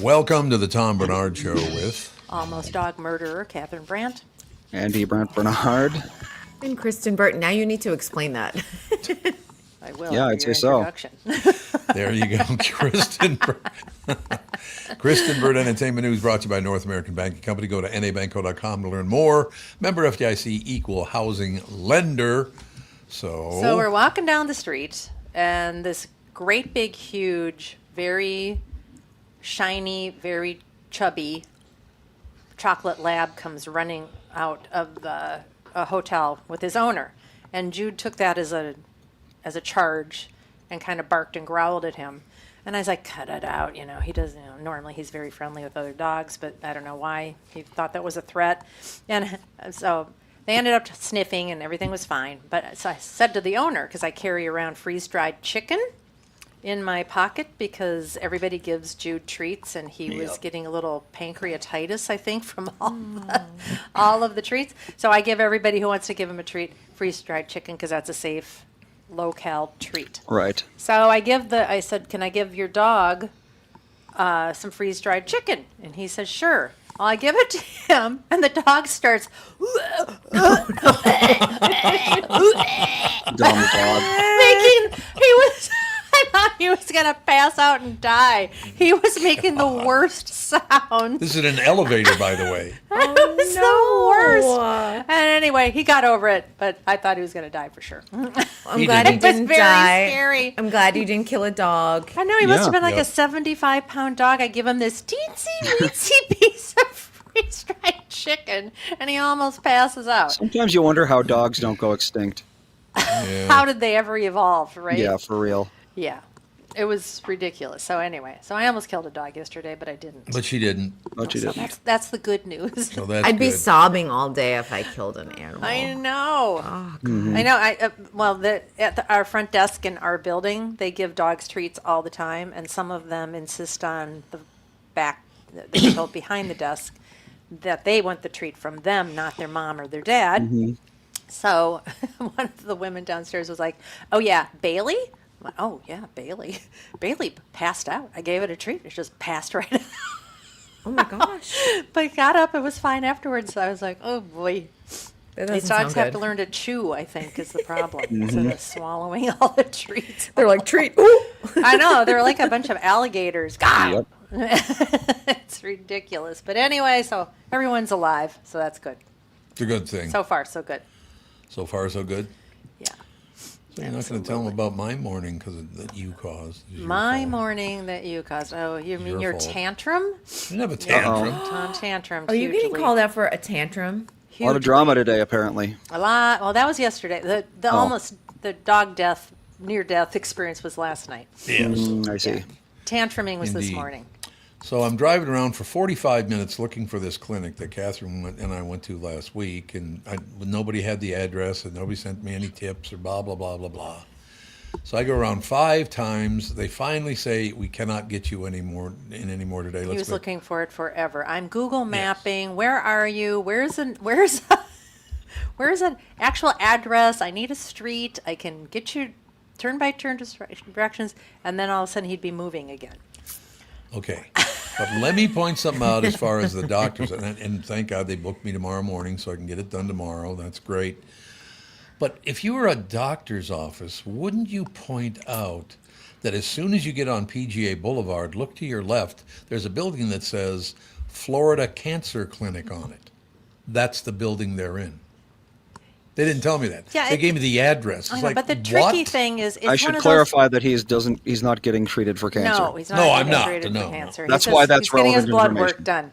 Welcome to the Tom Bernard Show with Almost Dog Murderer, Kathryn Bryant. Andy Brant Bernard. And Kristyn Burtt. Now you need to explain that. I will. Yeah, I'd say so. There you go, Kristyn Burtt. Kristyn Burtt Entertainment News brought to you by North American Banking Company. Go to nabanco.com to learn more. Member FDIC, equal housing lender. So we're walking down the street, and this great big, huge, very shiny, very chubby chocolate lab comes running out of a hotel with his owner. And Jude took that as a charge and kind of barked and growled at him. And I was like, cut it out. He doesn't, normally he's very friendly with other dogs, but I don't know why he thought that was a threat. And so they ended up sniffing and everything was fine. But so I said to the owner, because I carry around freeze-dried chicken in my pocket because everybody gives Jude treats, and he was getting a little pancreatitis, I think, from all of the treats. So I give everybody who wants to give him a treat freeze-dried chicken because that's a safe, low-cal treat. Right. So I said, can I give your dog some freeze-dried chicken? And he says, sure. Well, I give it to him, and the dog starts Dumb dog. I thought he was going to pass out and die. He was making the worst sounds. this is in an elevator, by the way. It was the worst. And anyway, he got over it, but I thought he was going to die for sure. I'm glad he didn't very die. Scary. I'm glad you didn't kill a dog. I know he must have been like Yeah. a 75-pound dog. I give him this teensy-weensy piece of freeze-dried chicken, and he almost passes out. Sometimes you wonder how dogs don't go extinct. Yeah. How did they ever evolve, right? Yeah, for real. Yeah. It was ridiculous. So anyway, I almost killed a dog yesterday, but I didn't. But she didn't. But you So didn't. that's the good news. So that's I'd be good. sobbing all day if I killed an animal. I know. Oh, Mm-hmm. I know. Our front desk in our building, they give dogs treats all the time, and some of them insist on the people behind the desk that they want the treat from them, not their mom or their dad. Mm-hmm. So one of the women downstairs was like, "Oh yeah, Bailey." I'm like, "Oh yeah, Bailey." Bailey passed out. I gave it a treat. It just passed right out. Oh my gosh. But it got up. It was fine afterwards. So I was like, "Oh boy." That These doesn't dogs sound have to good. learn to chew, I think, is the problem, instead of swallowing all the treats. They're like, treat. Ooh. I know, they're like a bunch of alligators. God, Yep. it's ridiculous. But anyway, so everyone's alive, so that's good. It's a good thing. So far, so good. So far, so good. Yeah. So you're not going to tell them about my morning that you caused. It was your My fault. morning that you caused. Oh, you mean Your your fault. tantrum? I didn't have a tantrum. Tom tantrum. Are you getting called out for a tantrum? A lot of drama today, apparently. A lot. Well, that was yesterday. The dog death, near death experience was last night. Yes. I see. Tantruming was this Indeed. morning. So I'm driving around for 45 minutes looking for this clinic that Kathryn and I went to last week, and nobody had the address, and nobody sent me any tips or blah, blah, blah, blah, blah. So I go around 5 times. They finally say, we cannot get you any more today. He Let's was go. looking for it forever. I'm Google mapping. Where are you? Where's an actual address? I need a street. I can get you turn by turn directions, and then all of a sudden he'd be moving again. Okay. But let me point something out as far as the doctors, and thank God they booked me tomorrow morning so I can get it done tomorrow. That's great. But if you were a doctor's office, wouldn't you point out that as soon as you get on PGA Boulevard, look to your left, there's a building that says Florida Cancer Clinic on it. That's the building they're in. They didn't tell me that. Yeah, They gave me the address. I It's know, like, but the tricky what? thing is, it's I one should of clarify that he's not getting treated for cancer. No, he's not. No, I'm getting not. treated No, for no. cancer. That's He's why just- that's he's getting his relevant blood work information. done.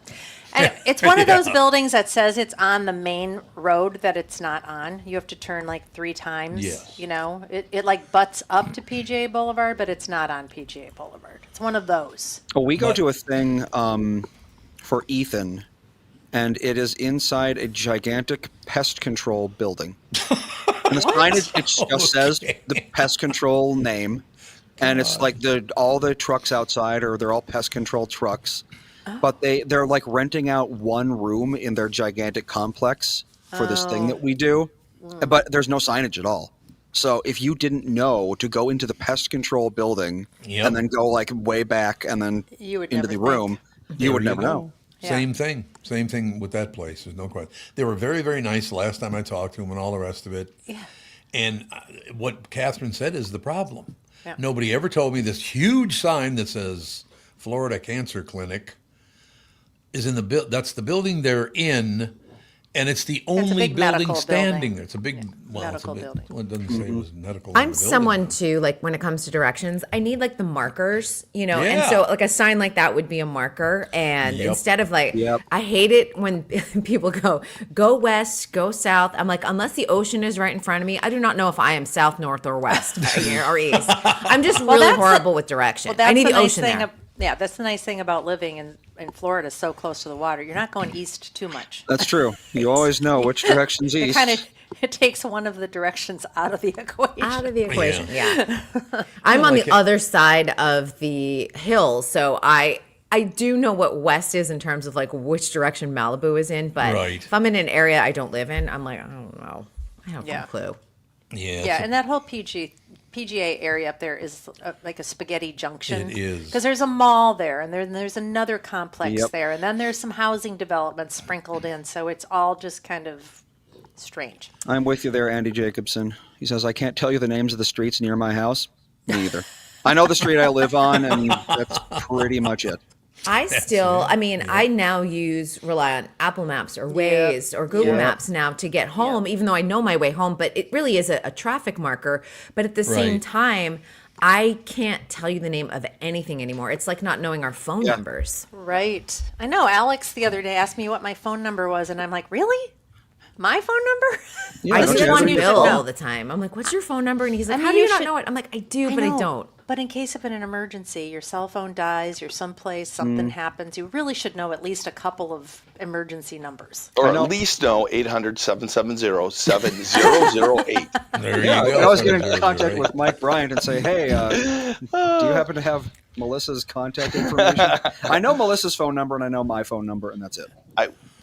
And it's one of those Yeah. buildings that says it's on the main road that it's not on. You have to turn like 3 times. Yes. It like butts up to PGA Boulevard, but it's not on PGA Boulevard. It's one of those. Oh, we go But- to a thing for Ethan, and it is inside a gigantic pest control building. And the sign it just says the pest control name, and it's like all the trucks outside they're all pest control trucks, but they're like renting out one room in their gigantic complex for this thing that we do, but there's no signage at all. So if you didn't know to go into the pest control building Yep. and then go like way back and then You would into never the room, You would There never go. know. Yeah. Same thing. Same thing with that place. There's no question. They were very, very nice the last time I talked to them and all the rest of it. Yeah. And what Kathryn said is the problem. Yeah. Nobody ever told me this huge sign that says Florida Cancer Clinic is in the that's the building they're in, and it's the only big building medical standing building. there. It's a big medical it's a building. Well, it doesn't say it was medical. in I'm the building. someone too, like when it comes to directions, I need like the markers, and Yeah. so like a sign like that would be a marker. And Yep. instead of like, Yep. I hate it when people go west, go south. I'm like, unless the ocean is right in front of me, I do not know if I am south, north, or west or east. I'm just really that's horrible with direction. Well, that's I need the the nice ocean thing. there. Yeah, that's the nice thing about living in Florida, so close to the water. You're not going east too much. That's true. You always know which direction's It east. kind of it takes one of the directions out of the equation. Out of the equation, yeah. I'm on the other side of the hill, so I do know what west is in terms of like which direction Malibu is in, but Right. if I'm in an area I don't live in, I'm like, I don't know. I have Yeah. no clue. Yeah. Yeah, and that whole PGA area up there is like a spaghetti junction. It is. Because there's a mall there, and there's another complex Yep. there, and then there's some housing developments sprinkled in. So it's all just kind of strange. I'm with you there, Andy Jacobson. He says, I can't tell you the names of the streets near my house. Me either. I know the street I live on, and that's pretty much it. I now rely on Apple Maps or Waze or Google Yep. Maps now to get home, even though I know my way home, but it really is a traffic marker. But at the same Right. time, I can't tell you the name of anything anymore. It's like not knowing our phone Yeah. numbers. Right. I know. Alex the other day asked me what my phone number was, and I'm like, really? My phone number? Yeah, I don't just you the have one to you do should that? Bill know. all the time. I'm like, what's your phone number? And he's like, I how mean, do you you not should- know it? I'm like, I do, but I know, don't. But in case of an emergency, your cell phone dies, you're someplace, something happens, you really should know at least a couple of emergency numbers. Or I know. at least know 800-770-7008. There Yeah, you I go. can always get in Right. contact with Mike Bryant and say, hey, do you happen to have Melissa's contact information? I know Melissa's phone number, and I know my phone number, and that's it.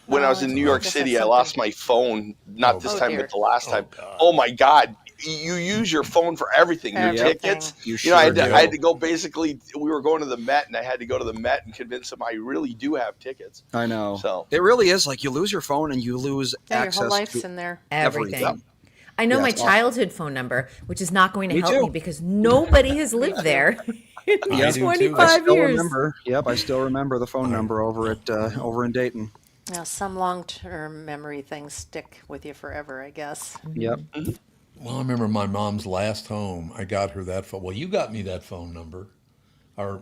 When I was in New York Guess City, that's I lost something. my phone. Not this Oh, time, dear. but the last time. God. Oh my God! You use your phone for everything. Your Everything. tickets. You You know, I sure had, to, do. I had to go. Basically, we were going to the Met, and I had to go to the Met and convince them I really do have tickets. I know. So- It really is like you lose your phone and you lose Yeah, your access whole life's to in there. Everything. everything. I know Yeah, my it's awful. childhood phone number, which is not going to Me help too. me because nobody has lived there in I do too. 25 I still years. remember. Yep, I still remember the phone number over at over in Dayton. Now, some long-term memory things stick with you forever, I guess. Yep. Well, I remember my mom's last home. I got her that phone. Well, you got me that phone number, our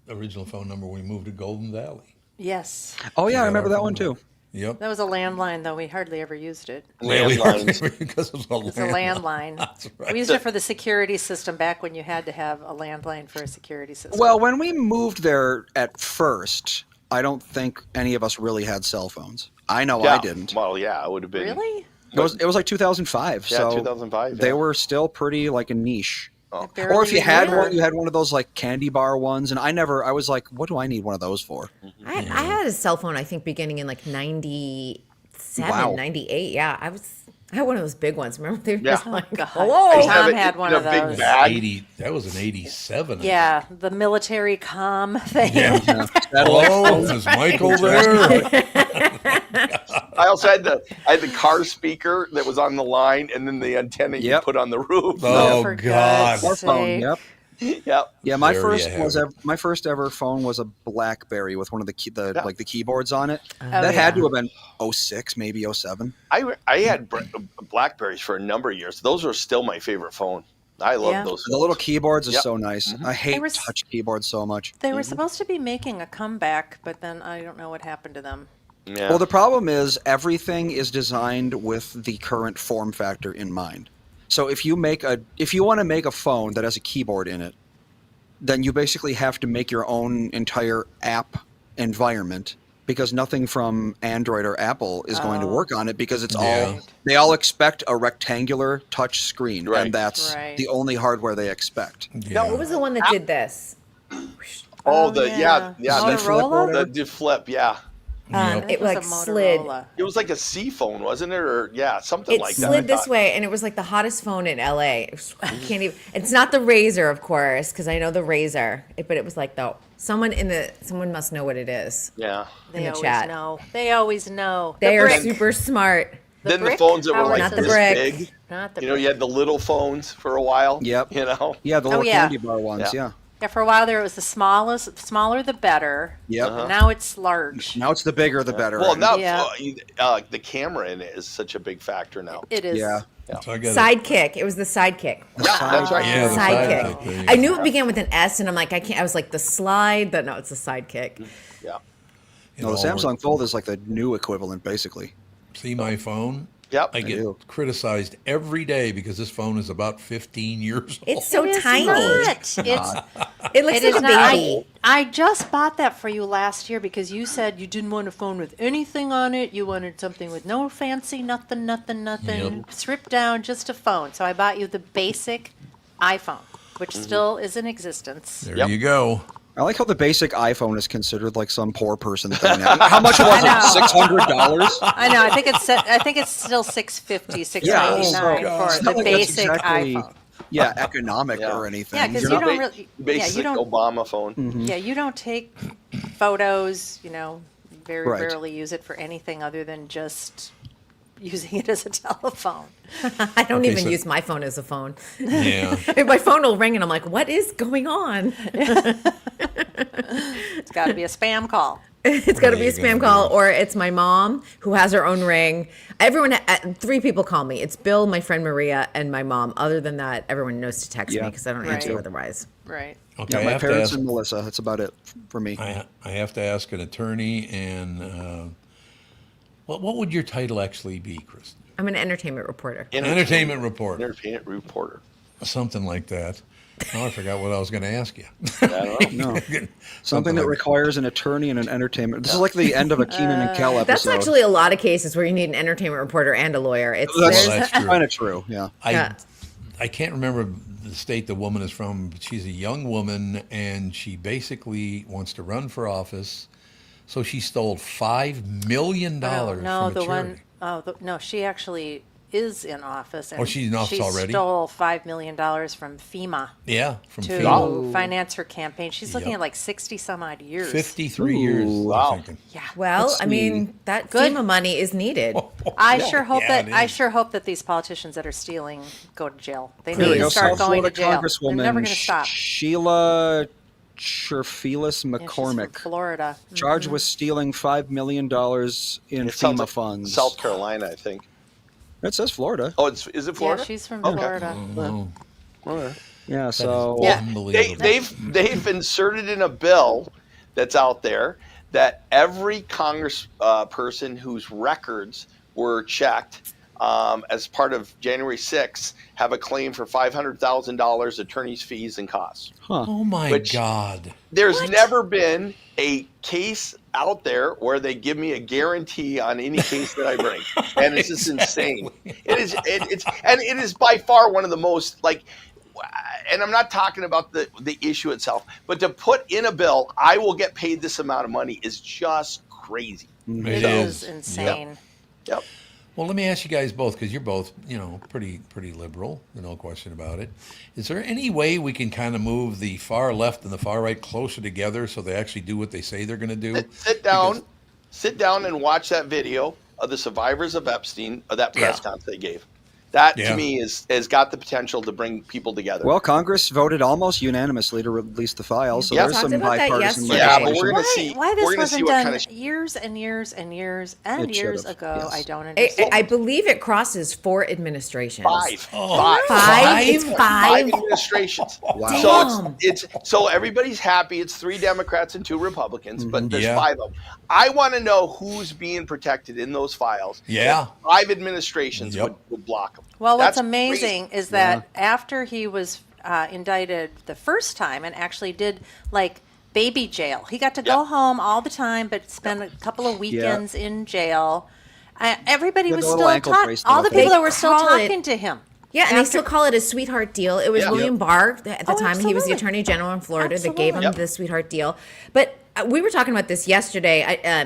original phone number when we moved to Golden Valley. Yes. Oh yeah, I Yeah, remember our that one phone too. Yep. That was a landline, though. We hardly ever used it. Landlines. because it was a It's a landline. That's right. We used it for the security system back when you had to have a landline for a security system. Well, when we moved there at first, I don't think any of us really had cell phones. I know I didn't. Well, yeah, it would have been. Really? It was like 2005. Yeah, so 2005. They yeah. were still pretty like a niche. Oh. Barely Or if you had remember. one, you had one of those like candy bar ones, and I was like, what do I need one of those for? I had a cell phone, I think, beginning in like 97, Wow. 98. Yeah, I had one of those big ones. Remember? They were Yeah. just like, God. hello. I used to have Tom it had in one a of big those. bag. That was an 87. Yeah, the military comm thing. Yeah. Hello, is Michael there? I also had the car speaker that was on the line, and then the antenna you Yep. put on the roof. Oh, for God. God's Our phone, sake. yep. Yep. Yeah, my There first you have it. my first ever phone was a BlackBerry with one of the Yeah. like the keyboards on it. Oh, That had yeah. to have been 06, maybe 07. I had Blackberries for a number of years. Those are still my favorite phone. I love Yeah. those. The little keyboards are Yep. so nice. I hate They were touch keyboards so much. They were supposed to be making a comeback, but then I don't know what happened to them. Yeah. Well, the problem is everything is designed with the current form factor in mind. So if you want to make a phone that has a keyboard in it, then you basically have to make your own entire app environment because nothing from Android or Apple is going to work on it because it's Yeah. they all expect a rectangular touch screen, Right. and that's Right. the only hardware they expect. Yeah. What was the one that did this? oh, the yeah. Motorola? the flip, yeah. I Yep. think It was like a slid. Motorola. It was like a C phone, wasn't it? Or yeah, something It like that. slid I this thought. way, and it was like the hottest phone in LA. I can't even. It's not the Razor, of course, because I know the Razor, but it was like the Someone must know what it is. Yeah. They in the always chat. know. They always know. They The are brick. super smart. Then the brick? phones that were Howard like Not the this brick. big. Not the You know, brick. you had the little phones for a while. Yep. You know. Yeah, the little yeah. candy bar ones. Yeah. Yeah. Yeah, for a while there it was the smaller the better. Yep. And now it's large. Now it's the bigger the better. Well, now Yeah. the camera in it is such a big factor now. It is. Yeah. So I got Sidekick. It was the sidekick. Yeah, that's right. Yeah, the Sidekick. there you I go. knew it began with an S, and I'm like, I can't. I was like, the slide, but no, it's the sidekick. Yeah. It No, the all Samsung worked. Fold is like the new equivalent, basically. See my phone? Yep. I get do. criticized every day because this phone is about 15 years old. It's so It is tiny. not. It looks It like is a not. baby. I just bought that for you last year because you said you didn't want a phone with anything on it. You wanted something with no fancy, nothing. Yep. Stripped down, just a phone. So I bought you the basic iPhone, which still is in existence. There Yep. you go. I like how the basic iPhone is considered like some poor person thing now. How much was it? $600? I know. I think it's still $650, $699 God. for It's not the like that's basic exactly, iPhone. Yeah, economic Yeah. or anything. Yeah, because You're you not- don't really. Yeah, Basic you don't. Obama phone. Yeah, you don't take photos. Very Right. rarely use it for anything other than just using it as a telephone. I don't Okay, even so- use my phone as a phone. Yeah. My phone will ring, and I'm like, what is going on? It's got to be a spam call. It's got to are be a you gonna spam call, do? or it's my mom who has her own ring. Everyone, 3 people call me. It's Bill, my friend Maria, and my mom. Other than that, everyone knows to text me Yeah. because I don't Right. answer otherwise. Right. Okay, Yeah, I my have to parents ask. and Melissa. That's about it for me. I have to ask an attorney, and what would your title actually be, Kristyn? I'm an entertainment reporter. Entertainment reporter, Entertainment reporter. something like that. Oh, I forgot what I was going to ask you. I don't know. No. Something that like- requires an attorney and an entertainment. This is like the end of a Keenan and Kel episode. That's actually a lot of cases where you need an entertainment reporter and a lawyer. It's That's, there's- that's true. kind of true. Yeah. Yeah. I can't remember the state the woman is from, but she's a young woman, and she basically wants to run for office. So she stole $5 million No, from a the charity. one. No, she actually is in office. And Oh, she's in office already? She stole $5 million from FEMA Yeah, from to FEMA. finance her campaign. She's looking Yep. at like 60 some odd years. 53 years. wow. I'm thinking. Yeah. well, That's I mean, that Good. FEMA money is needed. I sure hope Yeah, that it I is. sure hope that these politicians that are stealing go to jail. They There need we to go. start South going to Florida jail. They're Congresswoman never going to stop. Sheila Cherfilis Yeah, she's from McCormick, Florida. charged with stealing $5 million in It sounds FEMA like funds. South Carolina, I think. It says Florida. Oh, is it Florida? Yeah, she's from Okay. Florida. Oh, All right. Yeah, so Yeah. unbelievable. They've inserted in a bill that's out there that every Congress person whose records were checked as part of January 6th have a claim for $500,000 attorney's fees and costs. Oh my Which- God. There's never been a case out there where they give me a guarantee on any case that I bring, and it's just insane. It is by far one of the most like. And I'm not talking about the issue itself, but to put in a bill, I will get paid this amount of money is just crazy. It is insane. Yep. Well, let me ask you guys both, because you're both, pretty liberal, no question about it. Is there any way we can kind of move the far left and the far right closer together so they actually do what they say they're going to do? Sit down and watch that video of the survivors of Epstein, of that press conference they gave. That Yeah. to me has got the potential to bring people together. well, Congress voted almost unitely to release the files, so Yeah. there's Talked some about that bipartisan yesterday. Yeah, but legislation. we're gonna Why, see. why this we're gonna see wasn't what done kind of years and years and years and It years should've, ago? yes. I don't I understand. believe it crosses 4 administrations. five. It's five? Administrations. Wow. So everybody's happy. It's 3 Democrats and 2 Republicans, but there's Yeah. 5 of them. I want to know who's being protected in those files. Yeah. 5 administrations Yep. would block them. Well, what's That's amazing crazy. is that after he was indicted the first time and actually did like baby jail, he got to go Yeah. home all the time, but spend a couple of weekends in jail. Everybody With was a little still ankle talking. bracelet All the up people there. that were still Call it- talking to him. Yeah, and they After- still call it a sweetheart deal. It was Yeah. William Barr at the Oh, time. He was the absolutely. attorney general in Florida that gave him Absolutely. the sweetheart deal. But we were talking about this yesterday.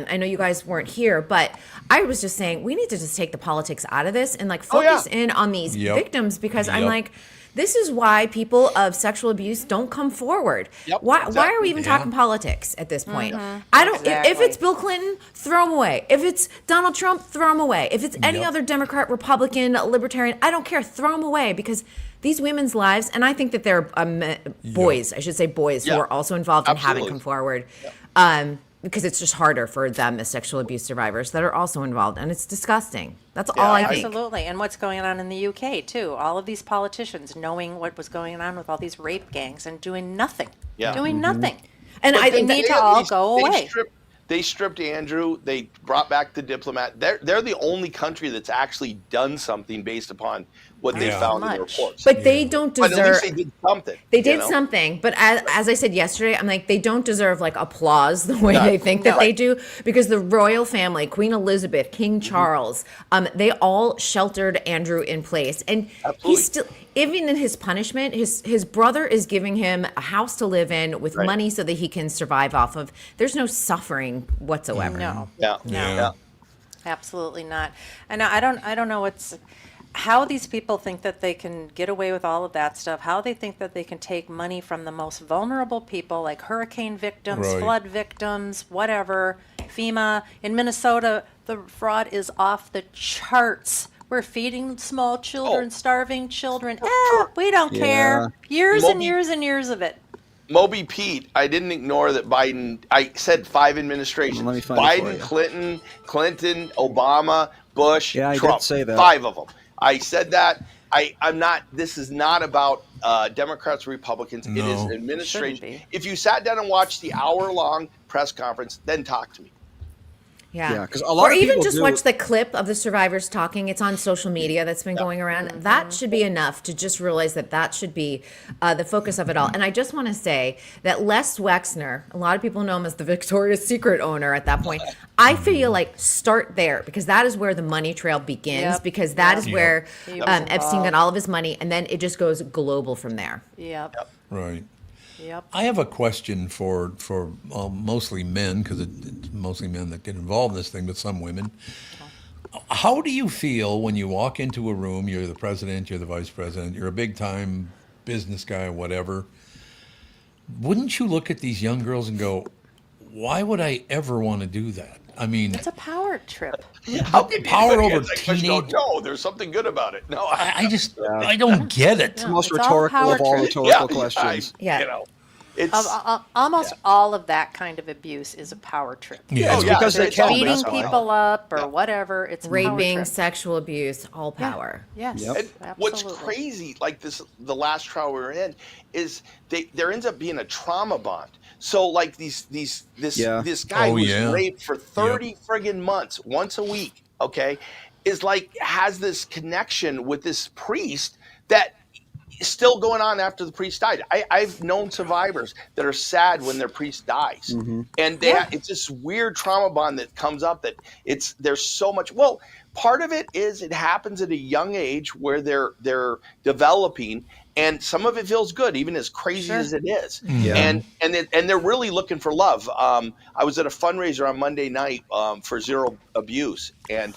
I know you guys weren't here, but I was just saying we need to just take the politics out of this and like Oh, yeah. focus in on these Yep. victims because I'm Yep. like, This is why people of sexual abuse don't come forward. Yep, Why are exactly. we even Yeah. talking politics at this point? I don't. Exactly. If it's Bill Clinton, throw him away. If it's Donald Trump, throw him away. If it's any Yep. other Democrat, Republican, Libertarian, I don't care. Throw him away because these women's lives, and I think that they're boys. I should say boys who Yeah. are also involved and haven't Absolutely. come forward. Because it's just harder for them as sexual abuse survivors that are also involved, and it's disgusting. That's all I think. Absolutely. And what's going on in the UK, too. All of these politicians knowing what was going on with all these rape gangs and doing nothing. Yeah. Doing nothing. And But I they need to at all least- go away. They stripped Andrew. They brought back the diplomat. They're the only country that's actually done something based upon what they Yeah. found in the Much. reports. But they don't But at deserve. least they did something. They you did know? something, but as I said yesterday, I'm like, they don't deserve like applause the way they think that they do, because the royal family, Queen Elizabeth, King Charles, they all sheltered Andrew in place, and Absolutely. he's still, even in his punishment, his brother is giving him a house to live in with Right. money so that he can survive off of. There's no suffering whatsoever. No. Yeah. Yeah. Yeah. Absolutely not. And I don't know how these people think that they can get away with all of that stuff, how they think that they can take money from the most vulnerable people like hurricane victims, Right. flood victims, whatever, FEMA. In Minnesota, the fraud is off the charts. We're feeding small children, starving children. We don't care. Years and Moby- years and years of it. Moby Pete, I didn't ignore that Biden. I said 5 administrations: Let me find it for Biden, you. Clinton, Obama, Bush, Yeah, I did Trump. say that. 5 of them. I said that. I'm not. This is not about Democrats or Republicans. It is No. administration. Shouldn't be. If you sat down and watched the hour-long press conference, then talk to me. Yeah, 'cause a lot or of even people just do- watch the clip of the survivors talking. It's on social media that's been going around. That should be enough to just realize that should be the focus of it all. And I just want to say that Les Wexner, a lot of people know him as the Victoria's Secret owner at that point. I feel like start there, because that is where the money trail begins, Yep. because that is Yep. where He was Epstein got involved. all of his money, and then it just goes global from there. Yep. Right. Yep. I have a question for mostly men, because it's mostly men that get involved in this thing, but some women. How do you feel when you walk into a room, you're the president, you're the vice president, you're a big-time business guy or whatever, wouldn't you look at these young girls and go, why would I ever want to do that? I mean, It's a power trip. How can power anybody over answer that question? teenage- No, there's something good about it. No, I just, I don't get it. No. most It's all rhetorical of power all trip. rhetorical questions. Yeah. You know, it's Almost all of that kind of abuse is a power trip. Yeah. It's yeah, because they it's can. all Beating That's why. people up or whatever. It's a power Raping, trip. sexual abuse, all power. Yes. Yep. And Absolutely. what's crazy, like the last trial we were in, is there ends up being a trauma bond. So like this guy Oh, was yeah. raped for 30 friggin' months, once a week, okay, is like has this connection with this priest that is still going on after the priest died. I've known survivors that are sad when their priest dies, and it's this weird trauma bond that comes up that there's so much. Well, part of it is it happens at a young age where they're developing. And some of it feels good, even as crazy as it is. Yeah. And they're really looking for love. I was at a fundraiser on Monday night for Zero Abuse, and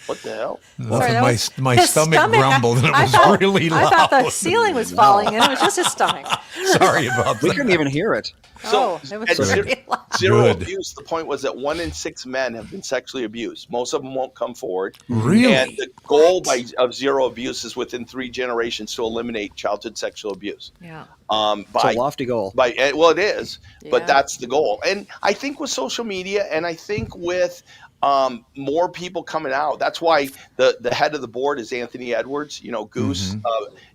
what the hell? Sorry, that was my his stomach grumbled and it I was thought- really loud. I thought the ceiling was falling in. It was just his stomach. Sorry about We that. couldn't even hear it. Oh, it was at very loud. Zero Good. Abuse, the point was that 1 in 6 men have been sexually abused. Most of them won't come forward. Really? And the goal of Zero Abuse is within 3 generations to eliminate childhood sexual abuse. Yeah. It's a lofty goal. Well, it is, but Yeah. that's the goal. And I think with social media, and I think with more people coming out, that's why the head of the board is Anthony Edwards. You know, Goose.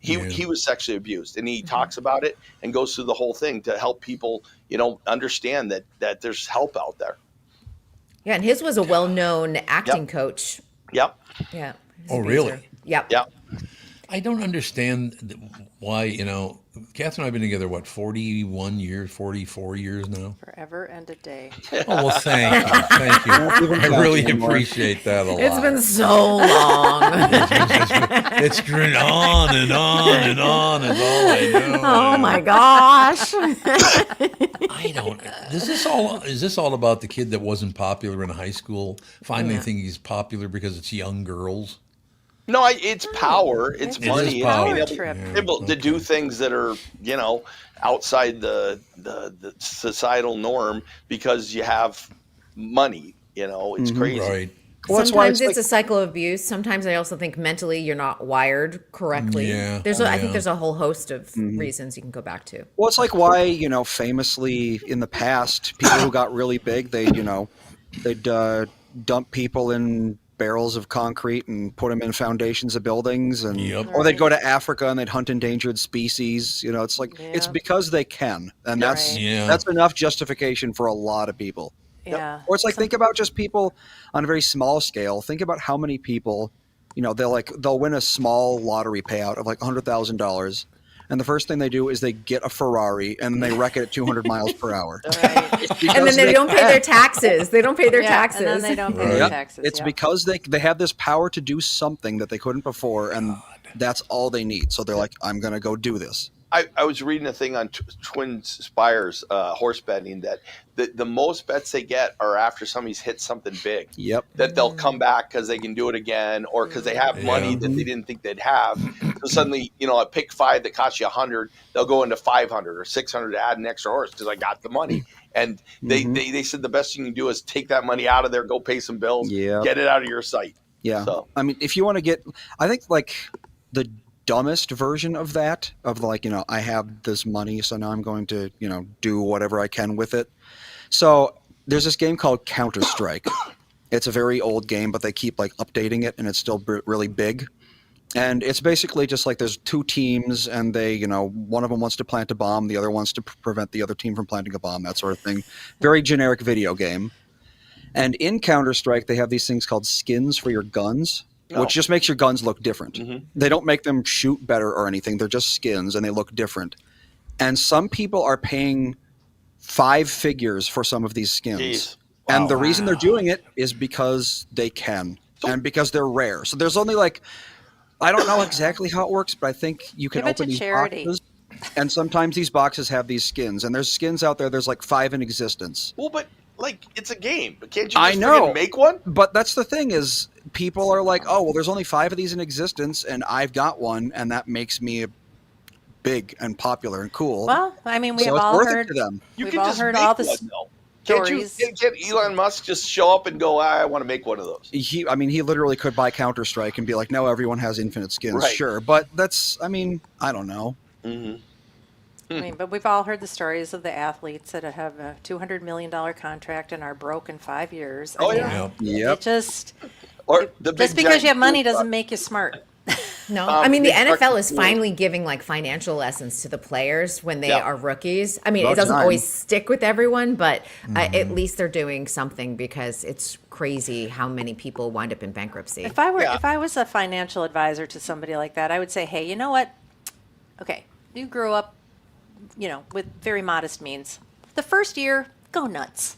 He was sexually abused, and he talks about it and goes through the whole thing to help people, understand that there's help out there. Yeah, and his was a well-known acting coach. Yep. Yeah. Oh, really? Yep. Yep. I don't understand why, Kathryn and I have been together, 41 years, 44 years now? Forever and a day. Oh, well, thank you. Thank you. I really appreciate that a lot. It's been so long. It's going on and on and on is all I know. Oh my gosh. I don't. Is this all about the kid that wasn't popular in high school finally thinking he's popular because it's young girls? No, it's power. It's It's money. just power. It's Trip. able to do things that are, outside the societal norm because you have money. It's crazy. Right. Well, that's why Sometimes it's it's a cycle of abuse. Sometimes I also think mentally you're not wired correctly. Yeah, I think yeah. there's a whole host of reasons you can go back to. Well, it's like why, famously in the past, people who got really big, they'd dump people in barrels of concrete and put them in foundations of buildings, and Yep. or they'd go to Africa and they'd hunt endangered species. It's like it's Yeah. because they can, and that's Right. Yeah. that's enough justification for a lot of people. Yeah. Or it's like think about just people on a very small scale. Think about how many people, they'll win a small lottery payout of like $100,000, and the first thing they do is they get a Ferrari and they wreck it at 200 miles per hour. Right. And then they don't pay their taxes. They don't pay their Yeah, taxes. and then they don't pay Right. their Yep. taxes. It's yeah. because they have this power to do something that they couldn't before, and that's all they need. So they're like, I'm going to go do this. I was reading a thing on Twin Spires horse betting that the most bets they get are after somebody's hit something big. Yep. That they'll come back because they can do it again, or because they have money Yeah. that they didn't think they'd have. So suddenly, a pick 5 that costs you 100, they'll go into 500 or 600 to add an extra horse because I got the money. And they said the best thing you can do is take that money out of there, go pay some bills, Yep. get it out of your sight. Yeah. So. I mean, if you want to get, I think like the dumbest version of that, of like, I have this money, so now I'm going to, do whatever I can with it. So there's this game called Counter-Strike. It's a very old game, but they keep like updating it, and it's still really big. And it's basically just like there's two teams, and they, one of them wants to plant a bomb, the other wants to prevent the other team from planting a bomb, that sort of thing. Very generic video game. And in Counter-Strike, they have these things called skins for your guns, which just makes your guns look different. They don't make them shoot better or anything. They're just skins, and they look different. And some people are paying 5 figures for some of these skins. Jeez. And the reason they're doing it is because they can, and because they're rare. So there's only like, I don't know exactly how it works, but I think you can Give it open to these charity. boxes. And sometimes these boxes have these skins, and there's skins out there. There's like 5 in existence. Well, but it's a game. Can't you I just know. friggin' make one? But that's the thing is, people are like, oh, well, there's only 5 of these in existence, and I've got one, and that makes me big and popular and cool. Well, I mean, we've So it's all worth it heard. to them. You We've can all just heard make all the one, though. Can't stories. Elon Musk just show up and go, I want to make one of those? He literally could buy Counter-Strike and be like, no, everyone has infinite skins. Right. Sure. But that's, I don't know. I mean, but we've all heard the stories of the athletes that have a $200 million contract and are broke in 5 years. Oh, I mean, yeah. Yep. Yep. It just Or the big because you giant have money group, doesn't make you smart. No, I mean the big NFL fucking is cool. finally giving like financial lessons to the players when they Yeah. are rookies. I mean, it About doesn't time. always stick with everyone, but at least they're doing something because it's crazy how many people wind up in bankruptcy. If I was a financial advisor to somebody like that, I would say, hey, you know what? Okay, you grew up, with very modest means. The first year, go nuts.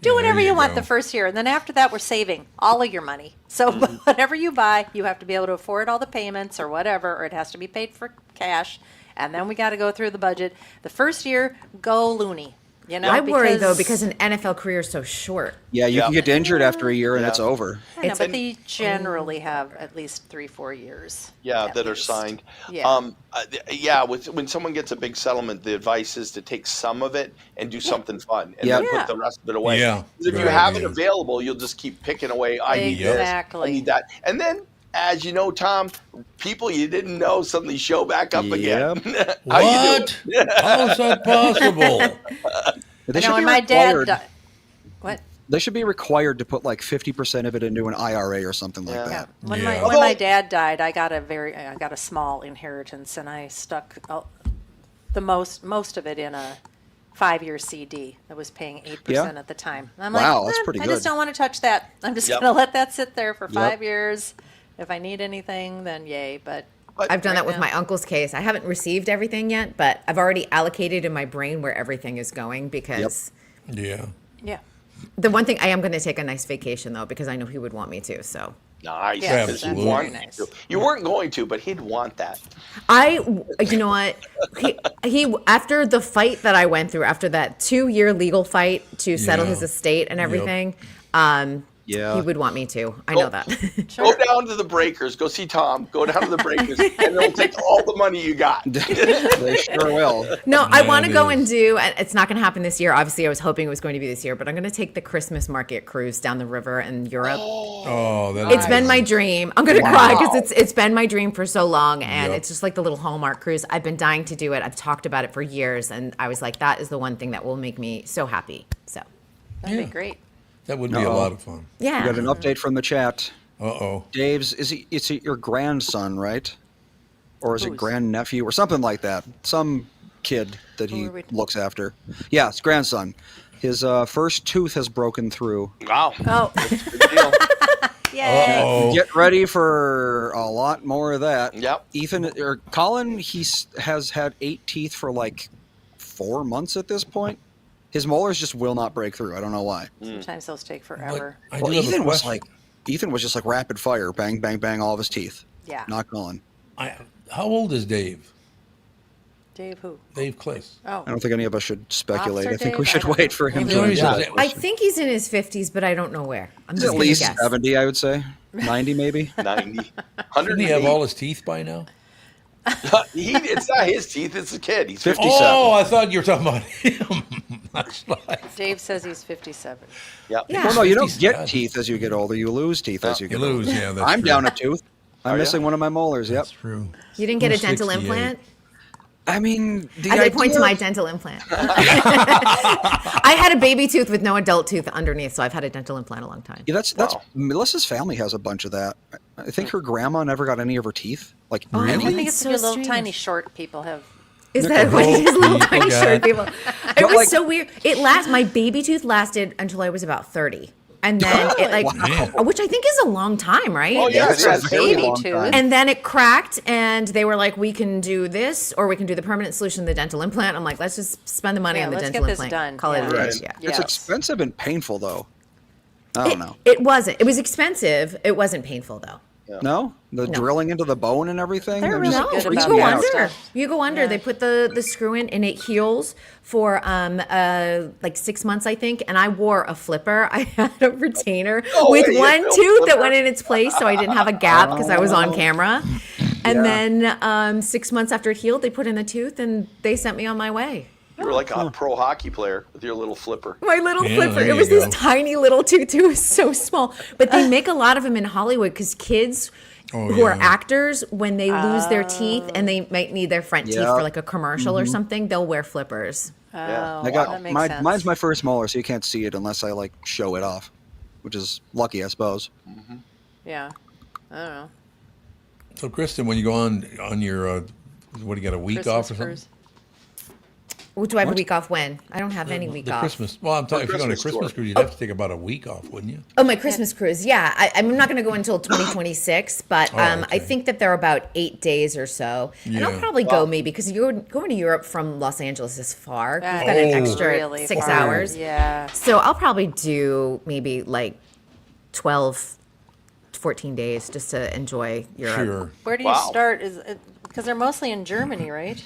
Do whatever you you want go. the first year, and then after that, we're saving all of your money. So whatever you buy, you have to be able to afford all the payments or whatever, or it has to be paid for cash. And then we got to go through the budget. The first year, go loony. I worry though because an NFL career is so short. Yeah, you Yeah. can get injured after a year and Yeah. it's over. I know, It's- but they generally have at least 3-4 years. Yeah, at that are least. signed. Yeah. When someone gets a big settlement, the advice is to take some of it and do something fun, and Yeah. then Yeah. put the rest of it away. Yeah, 'Cause if you good have it idea. available, you'll just keep picking away. I need this. I Exactly. need that, and then. As you know, Tom, people you didn't know suddenly show back up again. How you doing? What? How is that possible? They I should know, be and my dad required. died. What? They should be required to put like 50% of it into an IRA or something like Yeah. that. When Yeah. when my dad died, I got a small inheritance, and I stuck the most of it in a 5-year CD that was paying 8% Yeah. at the time. And I'm Wow, like, that's pretty I just good. don't want to touch that. I'm just Yep. gonna let that sit there for 5 Yep. years. If I need anything, then yay. But I've done that with now- my uncle's case. I haven't received everything yet, but I've already allocated in my brain where everything is going because Yeah. yeah, the one thing I am going to take a nice vacation though because I know he would want me to. So Nice. Yes, because that's he'd want very nice. you to. You weren't going to, but he'd want that. you know what? He after the fight that I went through, after that 2-year legal fight to settle Yeah. his estate and everything, Yeah. He would want me to. I know that. Go down to the Breakers. Go see Tom. Go down to the Breakers, and they'll take all the money you got. They sure will. No, I want to it go is. and do, and it's not going to happen this year. Obviously, I was hoping it was going to be this year, but I'm going to take the Christmas market cruise down the river in Europe. Oh, that It's been my dream. I'm going to cry because it's been my dream for so long, and Yep. it's just like the little Hallmark cruise. I've been dying to do it. I've talked about it for years, and I was like, that is the one thing that will make me so happy. So, That'd Yeah. be great. That would be a lot of fun. yeah. We got an update from the chat. Uh-oh. Dave's, is it your grandson, right? Or is it Whose? grandnephew or something like that? Some kid that he Who are we- looks after. Yeah, it's grandson. His first tooth has broken through. Wow. Oh, Good deal. yay. Uh-oh. Get ready for a lot more of that. Yep. Colin, has had 8 teeth for like 4 months at this point. His molars just will not break through. I don't know why. Sometimes those take But forever. I Well, do have a Ethan question. was just like rapid fire, bang, bang, bang, all of his teeth. Yeah. Not going. How old is Dave? Dave who? Dave Kliss. Oh. I don't think any of us should speculate. Officer I think Dave? we should I don't wait know. for him Maybe to we answer should. that I question. think he's in his 50s, but I don't know where. I'm He's just at going to least guess. 70, I would say. 90 maybe. 90. Didn't he have all his teeth by now? It's not his teeth. It's the kid. He's 50. 57. Oh, I thought you were talking about him. That's like, Dave says he's 57. Yep. Yeah. Well, no, you don't 50's get good. teeth as you get older. You lose teeth as you you get lose, older. yeah, that's I'm true. down a tooth. I'm Are ya? missing one of my molars. Yep. That's true. You didn't get a Who's dental 68? implant? I mean, the As I point to idea- my dental implant. I had a baby tooth with no adult tooth underneath, so I've had a dental implant a long time. Yeah, that's Wow. Melissa's family has a bunch of that. I think her grandma never got any of her teeth. Like Oh, any. I think That's it's so your little strange. tiny short people have. Is that what it is? Little tiny got short it. people. It But, was like- so weird. My baby tooth lasted until I was about 30. And then it Wow. which I think is a long time, right? Oh, yeah, It's it a is. very Baby long tooth. time. And then it cracked, and they were like, "We can do this, or we can do the permanent solution, the dental implant." I'm like, "Let's just spend the money Yeah, on the let's dental get this implant. done. Call it Yeah. a day." Right. Yeah. It's Yes. expensive and painful, though. I don't know. It wasn't. It was expensive. It wasn't painful though. No, the drilling into the bone and everything. They're I'm really just good freaking You about go out. that under. stuff. You go under. Yeah. They put the screw in, and it heals for like 6 months, I think. And I wore a flipper. I had a retainer Oh, with wait, one yeah, tooth that flipper. went in its place, so I didn't have a gap because I was on camera. And Yeah. then 6 months after it healed, they put in the tooth, and they sent me on my way. You were like a pro hockey player with your little flipper. My little Yeah, flipper. there It you was this go. tiny little tooth. It was so small. But they make a lot of them in Hollywood because kids who are yeah. actors, when they lose their teeth and they might need their front teeth Yeah. for like a commercial or something, they'll wear flippers. Yeah. Oh, I got that makes sense. mine's my first molar, so you can't see it unless I like show it off, which is lucky, I suppose. Yeah. I don't know. So, Kristyn, when you go on your, what do you got, a week Christmas off or something? cruise. Well, do I have a week off when? I don't have any week The off. Christmas. Well, I'm talking. If you're going to Christmas Christmas tour. cruise, you'd have to take about a week off, wouldn't you? Oh, my Christmas cruise. Yeah, I'm not going to go until 2026, but I okay. think that they're about 8 days or so. And I'll Yeah. probably go maybe because you're going to Europe from Los Angeles is far. You've got an Oh. extra Really 6 far. hours. Yeah. So I'll probably do maybe like 12, 14 days just to enjoy Europe. Sure. Where do you Wow. start? Is because they're mostly in Germany, right?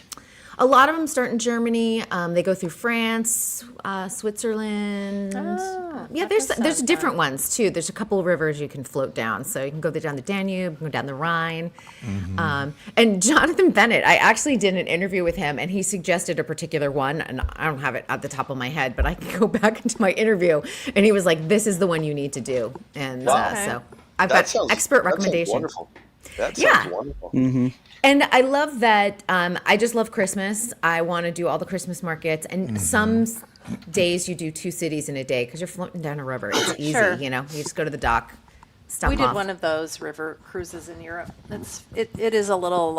A lot of them start in Germany. They go through France, Switzerland. Yeah, that there's does there's sound different ones too. There's a couple of rivers you can float down. So you can go down the Danube, go down the Rhine. And Jonathan Bennett, I actually did an interview with him, and he suggested a particular one, and I don't have it at the top of my head, but I can go back into my interview, and he was like, "This is the one you need to do." And Wow. so I've That got sounds expert that sounds recommendation. wonderful. That Yeah. sounds wonderful. And I love that. I just love Christmas. I want to do all the Christmas markets. And some days you do 2 cities in a day because you're floating down a river. It's easy, Sure. you know. You just go to the dock, stop We did off. one of those river cruises in Europe. It is a little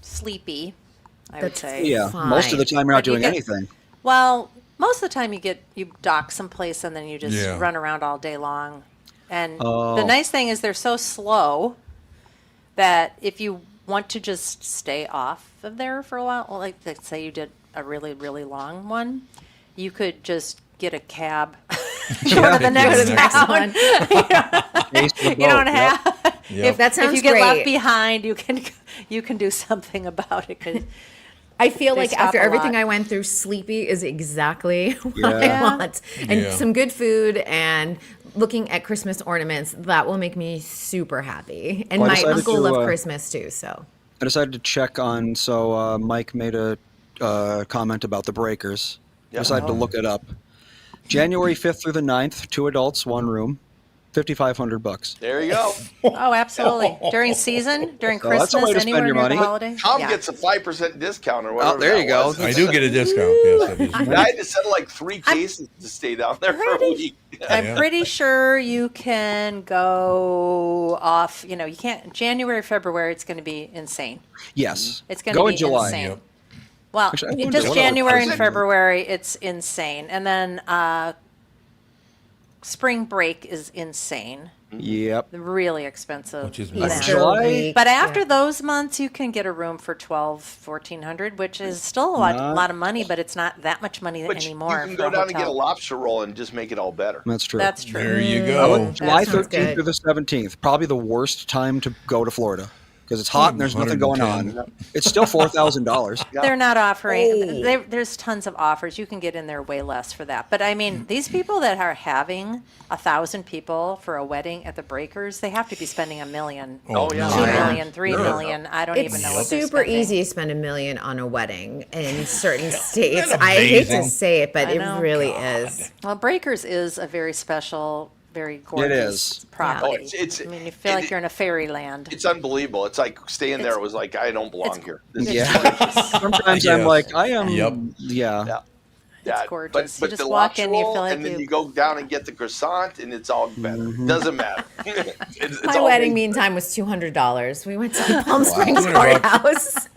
sleepy, I would That's say. Yeah, Fine. most of the time you're not But you doing get- anything. Well, most of the time you dock someplace and then you just Yeah. run around all day long. And Oh. the nice thing is they're so slow that if you want to just stay off of there for a while, well, like let's say you did a really, really long one, you could just get a cab. Go to the next town. one. Face the You boat, don't yep. have. Yep. That sounds if you get great. left behind, you can do something about it. 'Cause I feel They like stop after a everything lot. I went through, sleepy is exactly what Yeah. I want. And Yeah. some good food and looking at Christmas ornaments, that will make me super happy. And Well, I my decided uncle to, loved Christmas too, so. I decided to check on. So Mike made a comment about the breakers. I decided to look it up. January 5th through the 9th, 2 adults, 1 room, $5,500. There you go. Oh, absolutely. During season, during So that's a Christmas, way to spend anywhere your near money. the holiday. Tom Yeah. gets a 5% discount or whatever. there you that go. was. I do get a discount. Yes, I do. I had to settle like 3 cases to stay down there for a week. I'm Yeah. pretty sure you can go off. You know, you can't. January, February, it's going to be insane. Yes. It's going to Go be in July. insane. Yep. Well, Actually, I wonder just what January and other- February, it's insane, and then spring break is insane, Yep. really expensive. Which is then. March. Easter July? week, But after yeah. those months, you can get a room for $1,200, which is still a lot of money, but it's not that much money But you anymore. can for go a down and get a hotel. lobster roll and just make it all better. That's true. That's true. There you I go. went July sounds 13th good. through the 17th. Probably the worst time to go to Florida because it's hot and there's nothing going 110. on. It's still $4,000. They're not offering. There's tons of offers. You can get in there way less for that. But I mean, these people that are having 1,000 people for a wedding at the Breakers, they have to be spending $1 million, Oh, yeah. $2 my. million, $3 million. I don't It's even know what they're super spending. easy to spend $1 million on a wedding in certain states. I hate to amazing? say it, but I it know. really is. Well, Breakers is a very special, very gorgeous is. property. Oh, it's- I mean, you feel like you're in a fairyland. It's unbelievable. It's like staying there was like, I don't belong here. This is Yeah. gorgeous. Sometimes I'm Yes. like, I am. Yep. Yeah. Yeah. It's gorgeous. But You just the walk in, you lobster feel like and then you- you go down and get the croissant, and it's all better. Mm-hmm. Doesn't matter. It's My all wedding made- meantime was $200. We went to the Palm Springs $200. courthouse.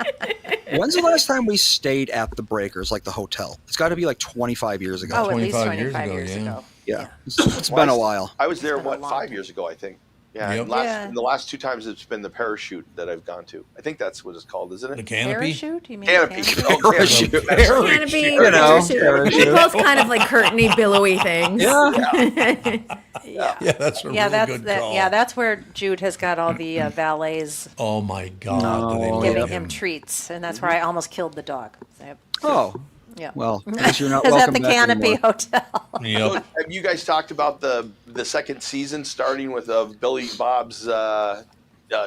When's the last time we stayed at the Breakers, like the hotel? It's got to be like 25 years ago. Oh, at least 25 years 25 ago, years yeah. ago. yeah. It's been a while. I was there, It's been a what, long 5 time. years ago, I think. Yeah, Yep. Yeah. the last 2 times it's been the parachute that I've gone to. I think that's what it's called, isn't The it? canopy. Parachute? You mean Canopy. canopy? Oh, Parachute. Canopy, You know, parachute. parachute. They're both kind of like curtainy, billowy things. Yeah. Yeah, that's a Yeah, really that's good that. call. Yeah, that's where Jude has got all the valets Oh my God! Do they No. love giving him? him treats, and that's where I almost killed the dog. Oh. Yeah. Well, I guess you're not Because welcome at the back Canopy anymore. Hotel. Yep. Have you guys talked about the second season starting with Billy Bob's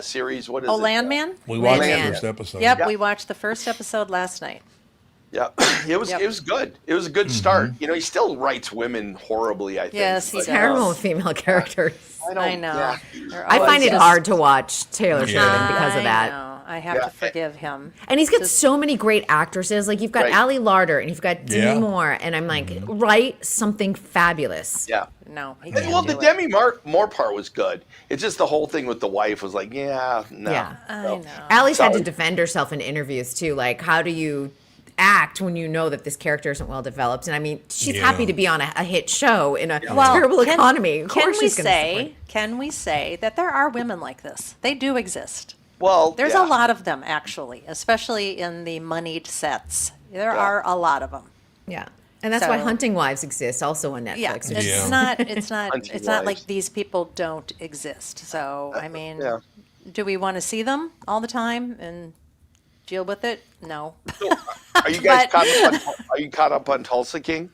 series? What is Oh, it? Landman? We watched the Landman. first episode. Yep, Yeah. we watched the first episode last night. Yeah, it was Yep. it was good. It was a good start. You know, he still writes women horribly. I think. Yes, he but- does. Terrible with female characters. I know. Yeah. They're I always find it just- hard to watch Taylor Sheridan Yeah. because of I that. know. I have Yeah. to forgive him. And he's got so many great actresses. Like you've got Right. Ali Larder and you've got Demi Yeah. Moore, and I'm like, write something fabulous. Yeah. No, he And, can't well, do the it. Demi Moore part was good. It's just the whole thing with the wife was like, yeah, no. Yeah. I know. Ali's had to Sorry. defend herself in interviews too. Like, how do you act when you know that this character isn't well developed? And I mean, she's Yeah. happy to be on a hit show in a Well, terrible can- economy. Of Can course we she's gonna support. say? Can we say that there are women like this? They do exist. Well, There's yeah. a lot of them actually, especially in the moneyed sets. There Yeah. are a lot of them. Yeah. And that's why So- Hunting Wives exists also on Netflix. Yeah, which it's Yeah. not. It's not. Hunting It's not like wives. these people don't exist. So I mean, Yeah. do we want to see them all the time and deal with it? No. Are you guys But- are you caught up on Tulsa King?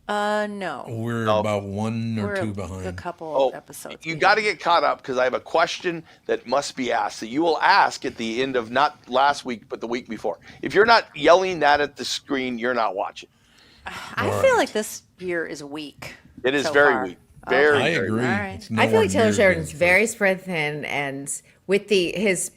No. We're No. about one or We're two a behind. couple Oh, episodes. you behind. got to get caught up because I have a question that must be asked that you will ask at the end of not last week but the week before. If you're not yelling that at the screen, you're not watching. I feel like this year is weak. It is so very far. weak. Very, I very agree. All right. It's I feel nowhere like Taylor near as Sheridan's good as very spread thin, and with his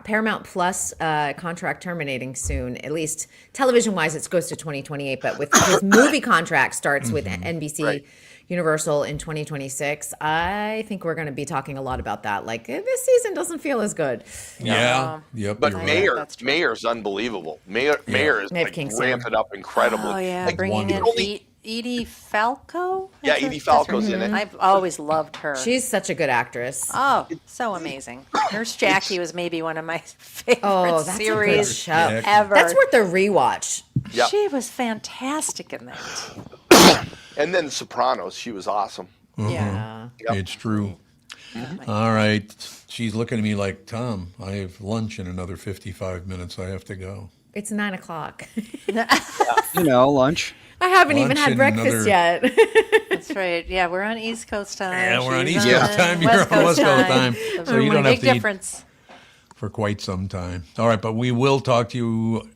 Paramount Plus contract terminating soon, at least television-wise, it goes to 2028. But with his movie contract starts with NBC Right. Universal in 2026, I think we're going to be talking a lot it about. Like this season doesn't feel as good. Yeah. Yep. But you're right. That's true. Mayor's unbelievable. Mayor is Maeve like Kingston. ramping up incredibly. Oh yeah, Like, bringing in only- Edie Falco. Yeah, That's Edie that's Falco's her in it. name. I've always loved her. She's such a good actress. Oh, so amazing. Nurse Jackie was maybe one of my favorite Oh, that's a good series show. Jackie. ever. That's worth the rewatch. Yep. She was fantastic in that. And then Sopranos, she was awesome. Yeah. Yep. It's true. All right. She's looking at me like, Tom, I have lunch in another 55 minutes. I have to go. It's 9:00. You know, lunch. I haven't even Lunch had and breakfast another- yet. That's right. Yeah, we're on East Coast time. Yeah, we're on She's East Coast time. You're on West Coast time. So you don't have Big to eat difference. for quite some time. All right, but we will talk to you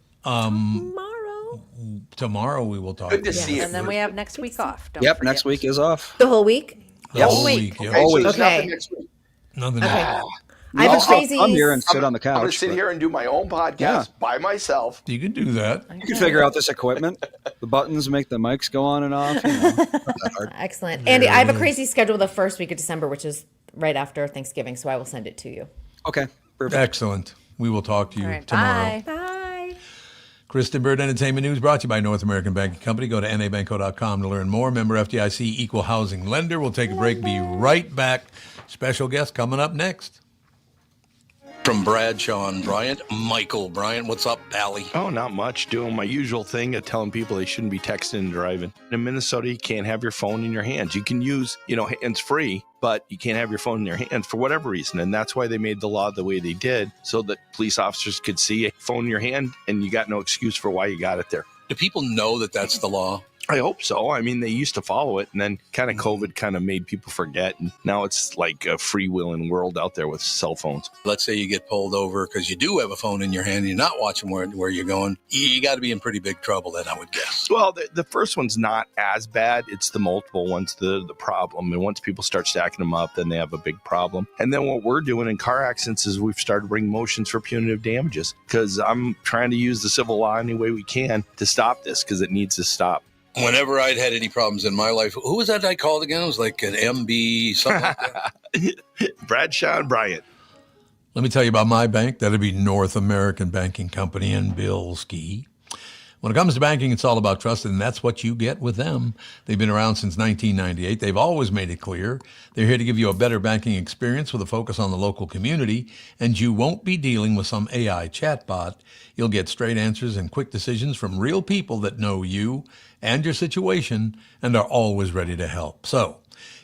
tomorrow. We will talk Good to to you. see you. And then we have next week off. Don't Yep, forget. next week is off. The whole week? The whole week. Okay, Yeah. so there's Okay. nothing next week. Nothing. Okay. I have a I'll crazy. come here and sit on the couch. I'm going to sit but here and do my own podcast Yeah. by myself. You can do that. You can figure out this equipment. The buttons make the mics go on and off. You know, not that hard. Excellent. Andy, I have a crazy schedule the first week of December, which is right after Thanksgiving, so I will send it to you. Okay, perfect. Excellent. We will talk to you All right, tomorrow. bye. Bye. Kristyn Burtt Entertainment News brought to you by North American Banking Company. Go to nabanco.com to learn more. Member FDIC, equal housing lender. We'll take a break. Be right back. Special guest coming up next. From Bradshaw and Bryant, Michael Bryant. What's up, Allie? Oh, not much. Doing my usual thing of telling people they shouldn't be texting and driving. In Minnesota, you can't have your phone in your hands. You can use, hands free, but you can't have your phone in your hands for whatever reason. And that's why they made the law the way they did, so that police officers could see a phone in your hand and you got no excuse for why you got it there. Do people know that that's the law? I hope so. I mean, they used to follow it, and then kind of COVID kind of made people forget. And now it's like a freewheeling world out there with cell phones. Let's say you get pulled over because you do have a phone in your hand and you're not watching where you're going. You got to be in pretty big trouble then, I would guess. Well, the first one's not as bad. It's the multiple ones, the problem. And once people start stacking them up, then they have a big problem. And then what we're doing in car accidents is we've started bringing motions for punitive damages, because I'm trying to use the civil law any way we can to stop this, because it needs to stop. Whenever I'd had any problems in my life, who was that I called again? It was like an MB, something like that. Bradshaw and Bryant. Let me tell you about my bank. That'd be North American Banking Company and Bilski. When it comes to banking, it's all about trust, and that's what you get with them. They've been around since 1998. They've always made it clear they're here to give you a better banking experience with a focus on the local community, and you won't be dealing with some AI chatbot. You'll get straight answers and quick decisions from real people that know you and your situation and are always ready to help. So,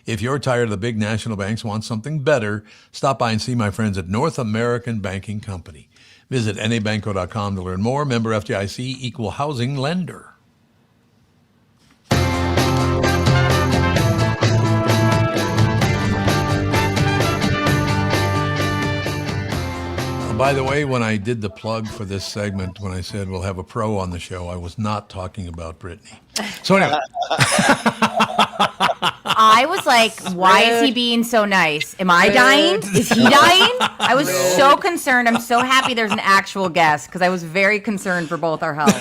if you're tired of the big national banks, want something better, stop by and see my friends at North American Banking Company. Visit nabanco.com to learn more. Member FDIC, equal housing lender. By the way, when I did the plug for this segment, when I said we'll have a pro on the show, I was not talking about Brittany. So anyway. I was like, why is he being so nice? Am I dying? Is he dying? I was so concerned. I'm so happy there's an actual guest, because I was very concerned for both our health.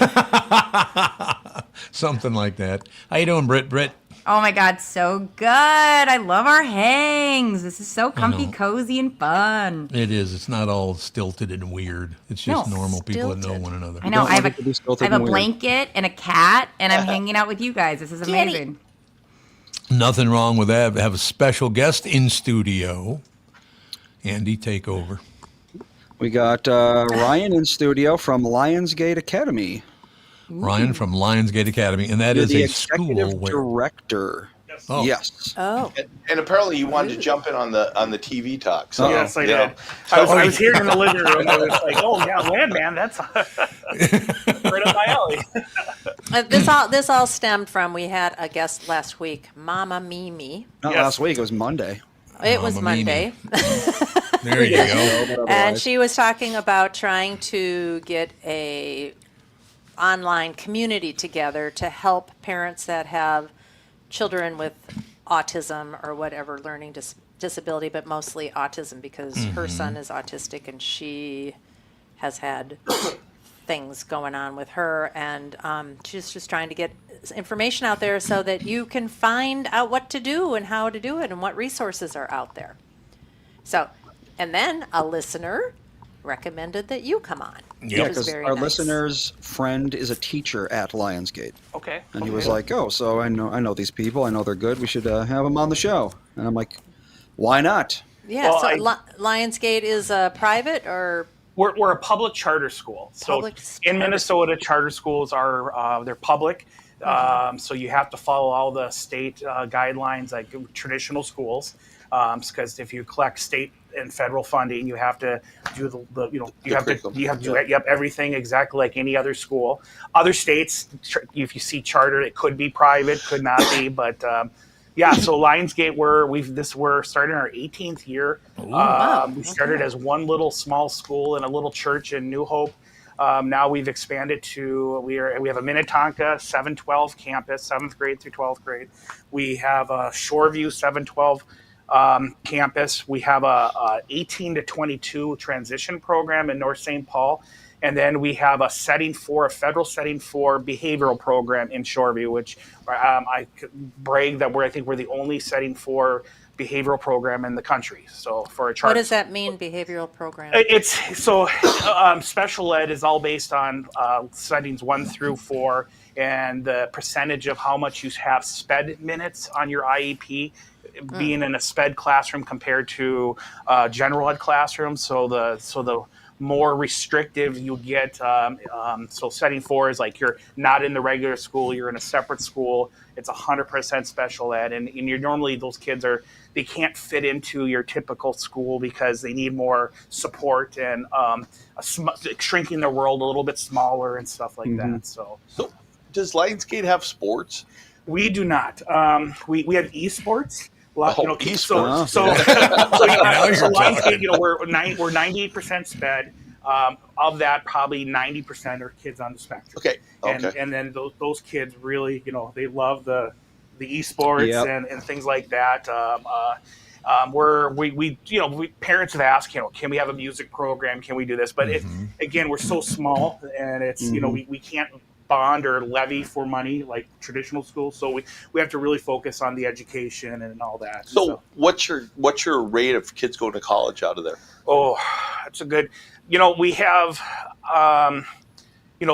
Something like that. How you doing, Britt? Oh my God, so good. I love our hangs. This is so comfy, cozy, and fun. It is. It's not all stilted and weird. It's just No, normal people that know stilted. one another. I know. don't I have want it to be a stilted and weird. blanket and a cat, and I'm hanging out with you guys. This is amazing. Nothing wrong with that. We have a special guest in studio. Andy, take over. We got Ryan in studio from Lionsgate Academy. Ryan from Lionsgate Academy, and that You're is the a executive school where. director. Oh. Yes. Oh, And apparently you wanted to jump in on the TV talk. So, Yes, I yeah. know. I was here in the living room. I was like, "Oh yeah, Landman, that's right up my alley." this all stemmed from, we had a guest last week, Mama Mimi. Not Yes. last week. It was Monday. It was Mama Mimi. Monday. There you go. And she was talking about trying to get a online community together to help parents that have children with autism or whatever learning disability, but mostly autism, because her son is autistic and she has had things going on with her, and she's just trying to get information out there so that you can find out what to do and how to do it and what resources are out there. So, and then a listener recommended that you come on. Yeah, Which was because very our nice. listener's friend is a teacher at Lionsgate, Okay. and he was like, "Oh, so I know these people. I know they're good. We should have them on the show." And I'm like, "Why not?" Yeah, Well, so I- Lionsgate is private or We're a public charter school. So Public in charter Minnesota, charter schools are they're public. So you have to follow all the state guidelines, like traditional schools, because if you collect state and federal funding, you have to do you have to do everything exactly like any other school. Other states, if you see charter, it could be private, could not be, but Yeah, so Lionsgate, we're starting our 18th year. We started as one little small school in a little church in New Hope. Now we've expanded to we have a Minnetonka 712 campus, 7th grade through 12th grade. We have a Shoreview 712 campus. We have a 18 to 22 transition program in North St. Paul. And then we have a federal setting for behavioral program in Shoreview, which I brag that I think we're the only setting for behavioral program in the country. So for a charge. What does that mean, behavioral program? It's so special ed is all based on settings 1 through 4 and the percentage of how much you have SPED minutes on your IEP being in a SPED classroom compared to general ed classroom. So the more restrictive you get. So setting 4 is like you're not in the regular school, you're in a separate school. It's 100% special ed. And you're normally, those kids they can't fit into your typical school because they need more support and shrinking their world a little bit smaller and stuff like that. So does Lionsgate have sports? We do not. We have esports. Esports. So Lionsgate, we're 98% SPED. Of that, probably 90% are kids on the spectrum. Okay. And then those kids really, they love the esports and things like that. Parents have asked, can we have a music program? Can we do this? But again, we're so small, and it's we can't bond or levy for money like traditional schools, so we have to really focus on the education and all that. So what's your rate of kids going to college out of there? Oh, that's a good. We have of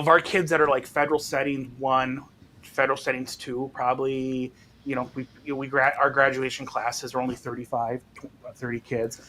our kids that are like federal settings 1, federal settings 2, probably. Our graduation classes are only 35, 30 kids.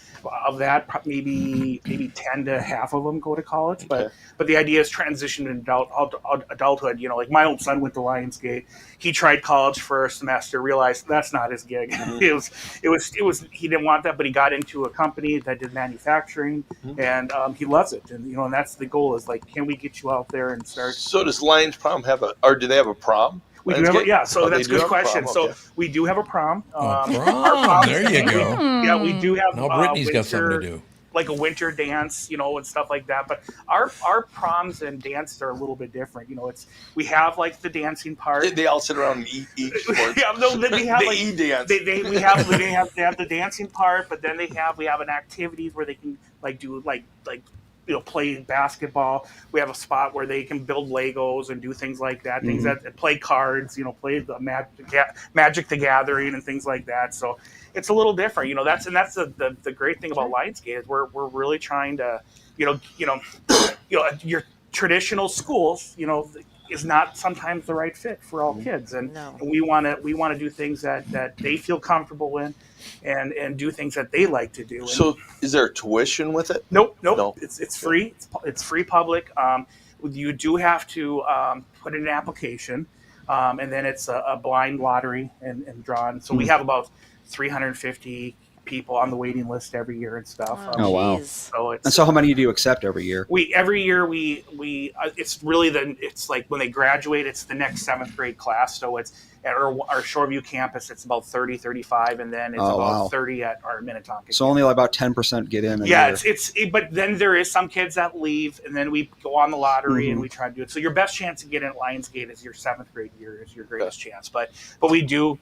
Of that, maybe 10 to half of them go to college. But the idea is transition to adulthood. Like my own son went to Lionsgate. He tried college for a semester, realized that's not his gig. It was he didn't want that, but he got into a company that did manufacturing, and he loves it. And and that's the goal is like, can we get you out there and start? So does Lions Prom do they have a prom? We do have so that's a good question. So we do have a prom. Prom. There you go. Yeah, we do have. Now Brittany's got something to do. Like a winter dance, and stuff like that. But our proms and dances are a little bit different. We have like the dancing part. They all sit around and eat sports. Yeah, no, we have they e-dance. They have the dancing part, but then we have an activities where they can do play basketball. We have a spot where they can build Legos and do things like that. Things that play cards, play the Magic the Gathering and things like that. So it's a little different, That's the great thing about Lionsgate is we're really trying to, your traditional schools, is not sometimes the right fit for all kids, and we want to do things that they feel comfortable in, and do things that they like to do. So, is there tuition with it? Nope. It's free. It's free public. You do have to put in an application, and then it's a blind lottery and drawn. So we have about 350 people on the waiting list every year and stuff. Wow! So how many do you accept every year? Every year it's really it's like when they graduate, it's the next 7th grade class. So it's at our Shoreview campus, it's about 30, 35, and then it's about 30 at our Minnetonka. So only about 10% get in. But then there is some kids that leave, and then we go on the lottery and we try to do it. So your best chance to get in at Lionsgate is your 7th grade year is your greatest chance. But we do,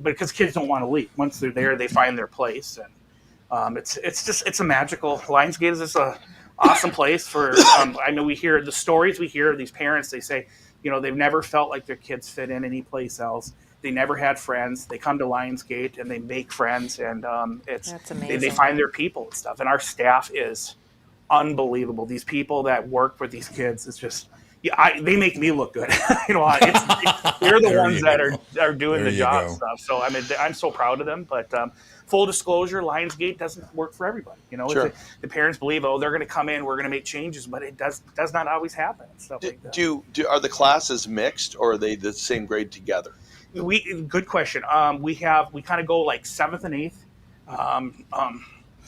because kids don't want to leave. Once they're there, they find their place, and it's a magical. Lionsgate is just a awesome place for. I know we hear the stories we hear of these parents. They say, they've never felt like their kids fit in any place else. They never had friends. They come to Lionsgate and they make friends, and That's amazing. they find their people and stuff. And our staff is unbelievable. These people that work with these kids, it's just they make me look good. They're the ones that are doing the job and stuff. So I'm so proud of them. But full disclosure, Lionsgate doesn't work for everybody. Sure. The parents believe, they're going to come in, we're going to make changes, but it does not always happen. And stuff like that. Are the classes mixed, or are they the same grade together? Good question. We kind of go like 7th and 8th.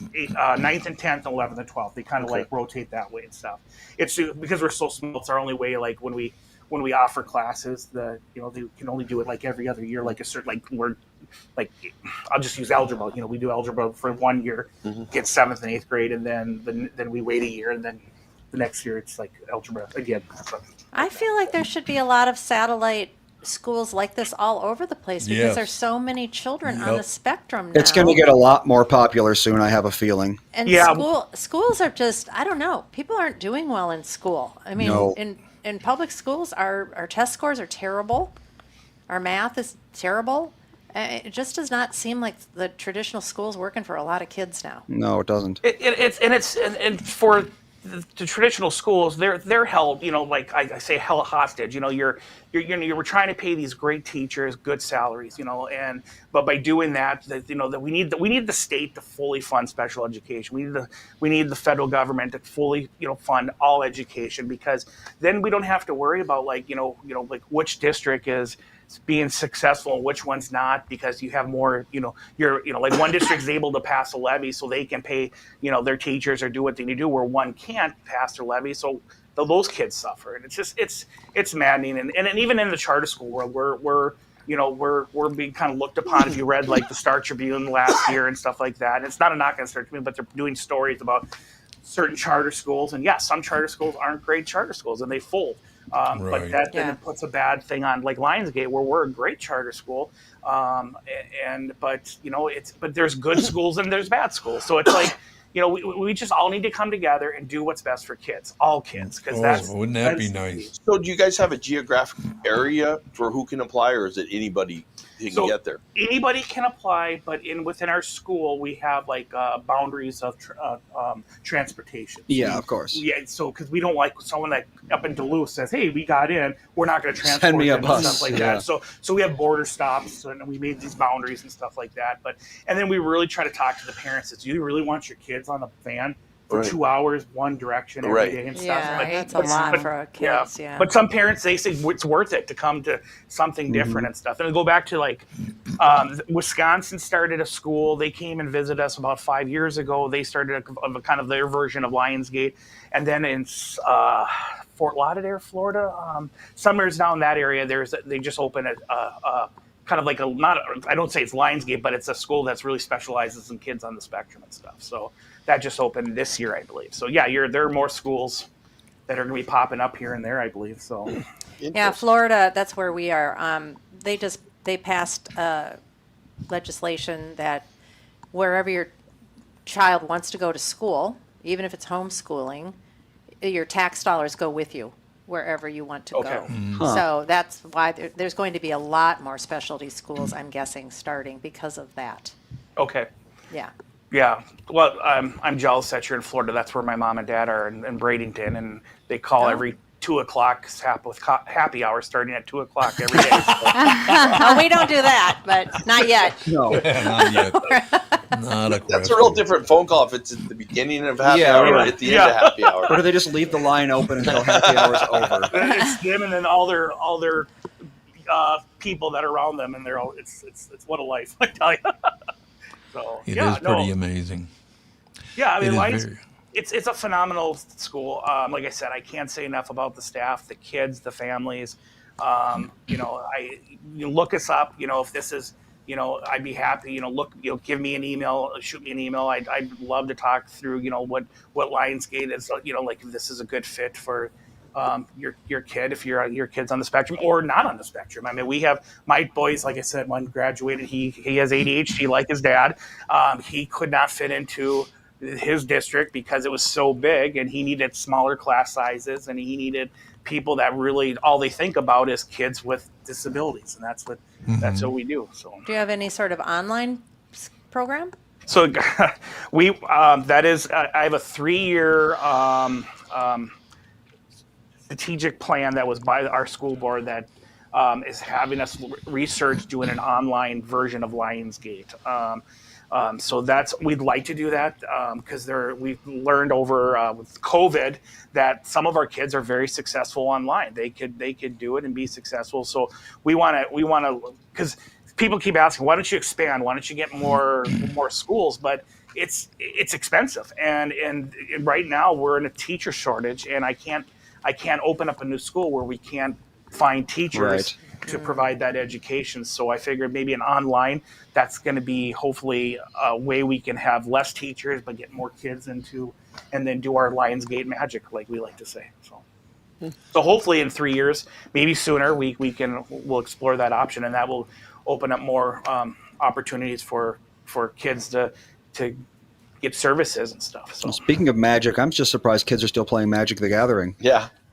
9th and 10th, 11th and 12th. They kind of like rotate that way and stuff. It's because we're so small. It's our only way. Like when we offer classes, they can only do it like every other year. Like a certain we're like I'll just use algebra. We do algebra for 1 year, get 7th and 8th grade, and then we wait a year, and then the next year it's like algebra again. So. I feel like there should be a lot of satellite schools like this all over the place because Yes. there's so many children on the spectrum now. It's going to get a lot more popular soon, I have a feeling. And Yeah. schools are just, I don't know, people aren't doing well in school. I mean, No. in public schools, our test scores are terrible. Our math is terrible. It just does not seem like the traditional school's working for a lot of kids now. No, it doesn't. And for the traditional schools, they're held, like I say, held hostage. We're trying to pay these great teachers good salaries, but by doing that, that we need the state to fully fund special education. We need the federal government to fully fund all education, because then we don't have to worry about like which district is being successful and which one's not, because you have more, like one district is able to pass a levy so they can pay, their teachers or do what they need to do, where one can't pass their levy. So those kids suffer. And it's just, it's maddening. And even in the charter school world, we're being kind of looked upon. If you read like the Star Tribune last year and stuff like that, and it's not a knock on Star Tribune, but they're doing stories about certain charter schools. And yes, some charter schools aren't great charter schools and they fold. But Right. that then it puts a bad thing on like Lionsgate, where we're a great charter school, but there's good schools and there's bad schools. So it's like we just all need to come together and do what's best for kids, all kids, because Wouldn't that be nice? So do you guys have a geographic area for who can apply, or is it anybody who can get there? Anybody can apply, but within our school we have like boundaries of transportation. Yeah, of course. Yeah, so because we don't like someone that up in Duluth says, "Hey, we got in, we're not going to transport Send me a them," and bus. stuff like Yeah. that. So we have border stops, and we made these boundaries and stuff like that. And then we really try to talk to the parents. Do you really want your kids on a van for Right. 2 hours, one direction every day and stuff? Yeah, that's a lot for kids. Yeah. But some parents, they say it's worth it to come to something different and stuff. And we go back to like Wisconsin started a school. They came and visited us about 5 years ago. They started a kind of their version of Lionsgate. And then in Fort Lauderdale, Florida, somewhere down that area, they just opened a kind of like I don't say it's Lionsgate, but it's a school that's really specializes in kids on the spectrum and stuff. So that just opened this year, I believe. So yeah, there are more schools that are going to be popping up here and there, I believe. So Yeah, Florida, that's where we are. They passed legislation that wherever your child wants to go to school, even if it's homeschooling, your tax dollars go with you wherever you want to Okay. go. So that's why there's going to be a lot more specialty schools, I'm guessing, starting because of that. okay. Yeah. Yeah, well, I'm jealous that you're in Florida. That's where my mom and dad are in Bradenton, and they call every 2 o'clock with happy hour starting at 2 o'clock every day. Oh, we don't do that, but not yet. No. Not yet. Not a question. That's a real different phone call if it's at the beginning of happy Yeah, hour or right. at the end of happy hour. Or do they just leave the line open until happy hour's over? It's them and then all their people that are around them, and they're all it's what a life, I tell you. So It yeah, is pretty amazing. Yeah, I mean, It is Lions, very- it's a phenomenal school. Like I said, I can't say enough about the staff, the kids, the families. You look us up. If this is, I'd be happy. Give me an email, shoot me an email. I'd love to talk through, what Lionsgate is. Like if this is a good fit for your kid, if your kid's on the spectrum or not on the spectrum. I mean, we have my boys, like I said, one graduated, he has ADHD like his dad. He could not fit into his district because it was so big, and he needed smaller class sizes, and he needed people that really all they think about is kids with disabilities, and that's what we do. So Do you have any sort of online program? So we that is I have a 3-year strategic plan that was by our school board that is having us research doing an online version of Lionsgate. So we'd like to do that because we've learned over with COVID that some of our kids are very successful online. They could do it and be successful. So we want to because people keep asking, why don't you expand? Why don't you get more schools? But it's expensive, and right now we're in a teacher shortage, and I can't open up a new school where we can't find teachers to provide that education. So I figured maybe an online, that's going to be hopefully a way we can have less teachers, but get more kids into, and then do our Lionsgate magic, like we like to say. So hopefully in 3 years, maybe sooner, we'll explore that option, and that will open up more opportunities for kids to get services and stuff. So Well, speaking of magic, I'm just surprised kids are still playing Magic the Gathering.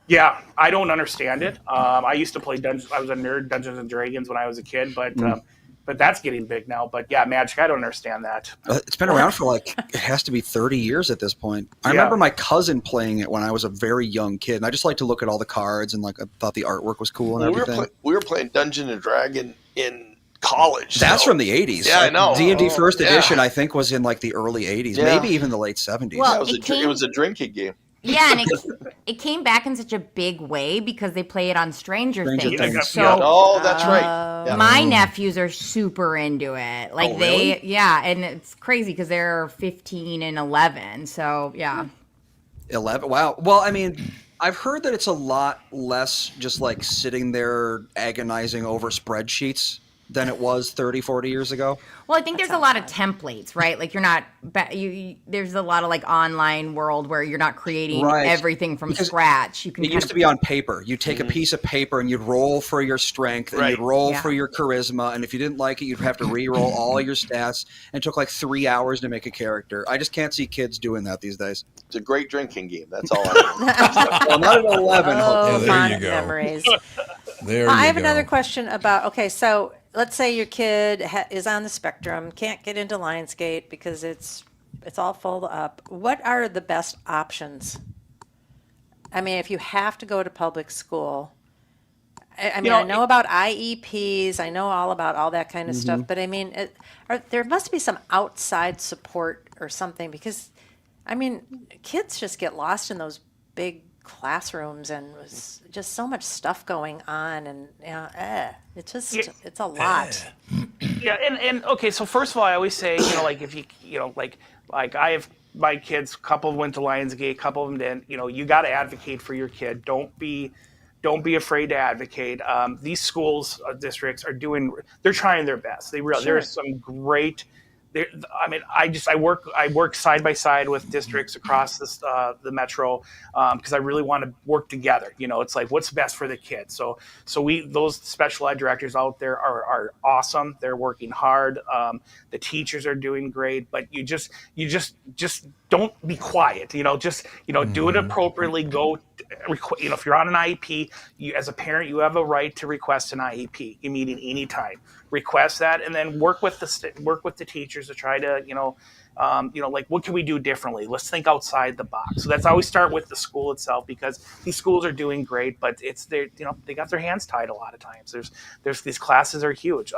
yeah, I don't understand it. I used to play Dungeons. I was a nerd, Dungeons and Dragons, when I was a kid, but that's getting big now. But yeah, Magic, I don't understand that. It's been around for it has to be 30 years at this point. I remember my cousin playing it when I was a very young kid, and I just like to look at all the cards, and I thought the artwork was cool and everything. We were playing Dungeons and Dragon in college. That's from the 80s. Yeah, I know. D&D first edition, I think, was in the early 80s, maybe even the late 70s. Well, it was a drinking game. Yeah, and it came back in such a big way because they play it on Stranger Things. So that's right. my nephews are super into it. And it's crazy because they're 15 and 11. So yeah. 11. Wow. Well, I mean, I've heard that it's a lot less just sitting there agonizing over spreadsheets than it was 30, 40 years ago. Well, I think there's a lot of templates, right? Like you're not, there's a lot of online world where you're not creating everything from scratch. You can. It used to be on paper. You take a piece of paper and you'd roll for your strength and you'd roll for your charisma. And if you didn't like it, you'd have to re-roll all your stats. And it took 3 hours to make a character. I just can't see kids doing that these days. It's a great drinking game. That's all I know. Well, not at 11. Oh, there fond you go. memories. I have another question about, so let's say your kid is on the spectrum, can't get into Lionsgate because it's all full up. What are the best options? I mean, if you have to go to public school, I know about IEPs, I know all about all that kind of stuff, but I mean, there must be some outside support or something because, I mean, kids just get lost in those big classrooms and was just so much stuff going on, and it's a lot. Yeah, and okay, so first of all, I always say, if you, I have my kids, a couple went to Lionsgate, a couple of them didn't. You got to advocate for your kid. Don't be afraid to advocate. These schools, districts they're trying their best. There's some great. I work side by side with districts across the metro because I really want to work together. It's what's best for the kids. So those special ed directors out there are awesome. They're working hard. The teachers are doing great, but you just don't be quiet. Do it appropriately. Go. If you're on an IEP, as a parent, you have a right to request an IEP meeting anytime. Request that, and then work with the teachers to try to what can we do differently? Let's think outside the box. So that's how we start with the school itself, because these schools are doing great, but they got their hands tied a lot of times. There's these classes are huge.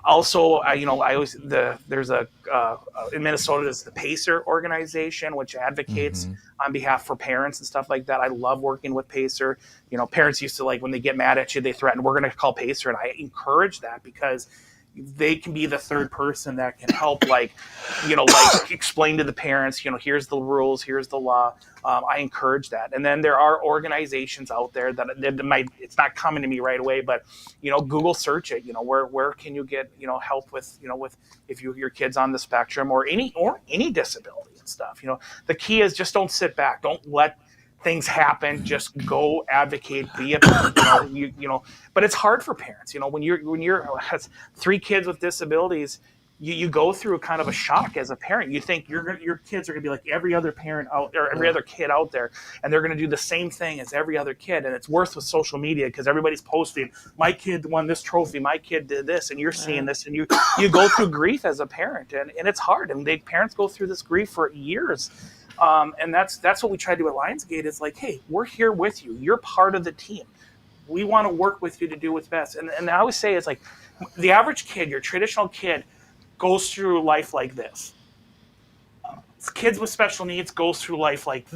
Also, there's in Minnesota, there's the PACER organization, which advocates on behalf for parents and stuff like that. I love working with PACER. Parents used to when they get mad at you, they threaten, we're going to call PACER. And I encourage that because they can be the third person that can help, explain to the parents, here's the rules, here's the law. I encourage that. And then there are organizations out there that it's not coming to me right away, but, Google search it, where can you get, help with if your kid's on the spectrum or any disability and stuff. The key is just don't sit back. Don't let things happen. Just go advocate, be a but it's hard for parents, when you're has 3 kids with disabilities, you go through kind of a shock as a parent. You think your kids are going to be like every other parent out there, every other kid out there, and they're going to do the same thing as every other kid. And it's worse with social media because everybody's posting, my kid won this trophy, my kid did this, and you're seeing this, and you go through grief as a parent, and it's hard. And parents go through this grief for years. And that's what we try to do at Lionsgate is hey, we're here with you. You're part of the team. We want to work with you to do what's best. And I always say it's the average kid, your traditional kid, goes through life like this. Kids with special needs goes through life like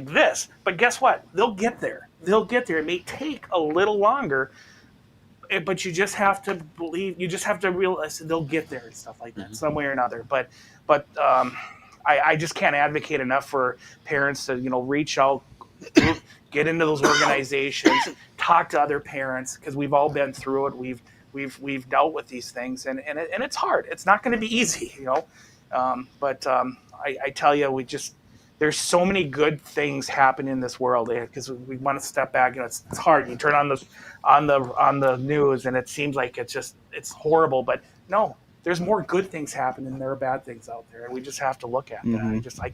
this. But guess what? They'll get there. It may take a little longer, but you just have to believe. You just have to realize they'll get there and stuff like that, some way or another. But I just can't advocate enough for parents to reach out, get into those organizations, talk to other parents, because we've all been through it. We've dealt with these things, and it's hard. It's not going to be easy, but I tell you, there's so many good things happening in this world, because we want to step back. It's hard. You turn on the news, and it seems like it's horrible. But no, there's more good things happening than there are bad things out there, and we just have to look at that.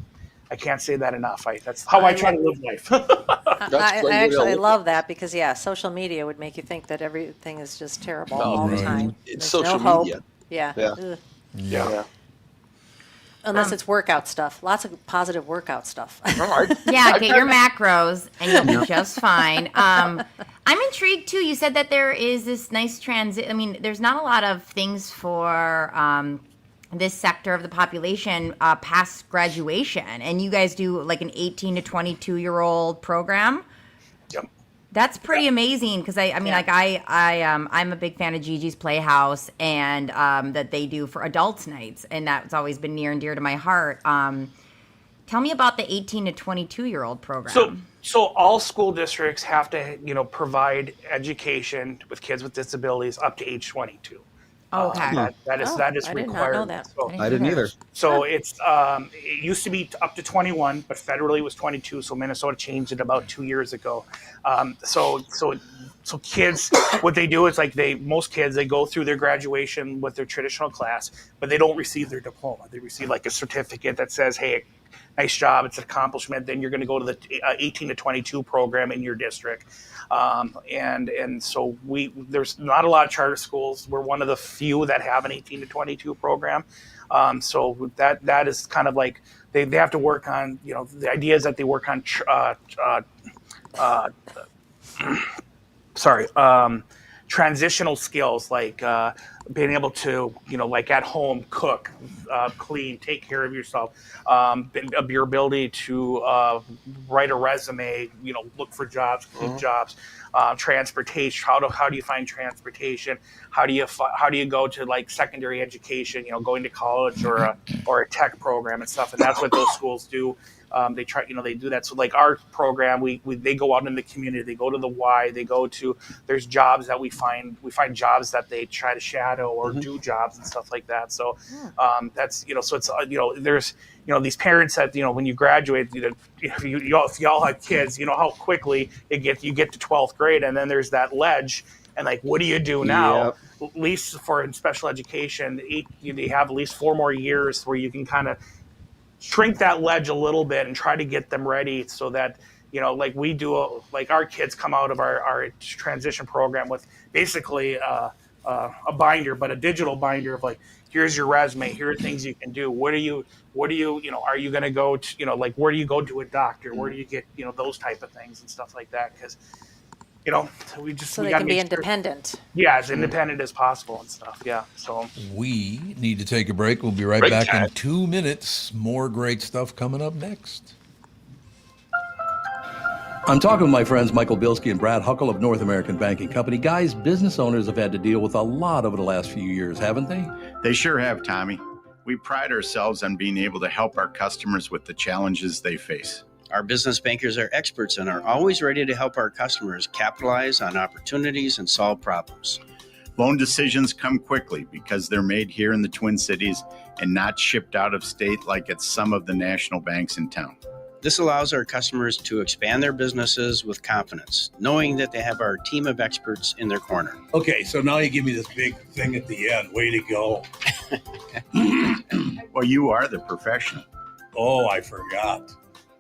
I can't say that enough. That's how I try to live life. I love that, because social media would make you think that everything is just terrible all the time. It's There's social no media. hope. Yeah. Yeah. Yeah. Unless it's workout stuff. Lots of positive workout stuff. Yeah, get your macros and you'll be just fine. I'm intrigued too. You said that there is this nice transit. I mean, there's not a lot of things for this sector of the population past graduation, and you guys do like an 18 to 22-year-old program. Yep. That's pretty amazing, because I'm a big fan of Gigi's Playhouse, and that they do for adults nights, and that's always been near and dear to my heart. Tell me about the 18 to 22-year-old program. So all school districts have to, provide education with kids with disabilities up to age 22. Okay. That is I did required. not know that. So, I didn't either. so it's it used to be up to 21, but federally it was 22. So Minnesota changed it about 2 years ago. So kids, what they do is most kids, they go through their graduation with their traditional class, but they don't receive their diploma. They receive like a certificate that says, "Hey, nice job, it's an accomplishment." Then you're going to go to the 18 to 22 program in your district. And so there's not a lot of charter schools. We're one of the few that have an 18 to 22 program. So that is kind of like they have to work on, the idea is that they work on transitional skills, like being able to, like at home, cook, clean, take care of yourself, your ability to write a resume, look for jobs, keep jobs, transportation. How do you find transportation? How do you go to like secondary education? Going to college or a tech program and stuff. And that's what those schools do. They try, they do that. So like our program, they go out in the community, they go to the Y, there's jobs that we find jobs that they try to shadow or do jobs and stuff like that. So, that's, so it's, there's, these parents that, when you graduate, if y'all have kids, how quickly you get to 12th grade, and then there's that ledge, and like, what do you do now? Yep. At least in special education, they have at least 4 more years where you can kind of shrink that ledge a little bit and try to get them ready, so that like we do, like our kids come out of our transition program with basically a binder, but a digital binder of like, here's your resume, here are things you can do, are you going to go to, like, where do you go to a doctor, where do you get, those type of things and stuff like that, because we can be independent. Yeah, as independent as possible and stuff. Yeah. So we need to take a break. We'll be right back in 2 minutes. More great stuff coming up next. I'm talking with my friends Michael Bilski and Brad Huckle of North American Banking Company. Guys, business owners have had to deal with a lot over the last few years, haven't they? They sure have, Tommy. We pride ourselves on being able to help our customers with the challenges they face. Our business bankers are experts and are always ready to help our customers capitalize on opportunities and solve problems. Loan decisions come quickly because they're made here in the Twin Cities and not shipped out of state like at some of the national banks in town. This allows our customers to expand their businesses with confidence, knowing that they have our team of experts in their corner. Okay, so now you give me this big thing at the end. Way to go. Well, you are the professional. Oh, I forgot.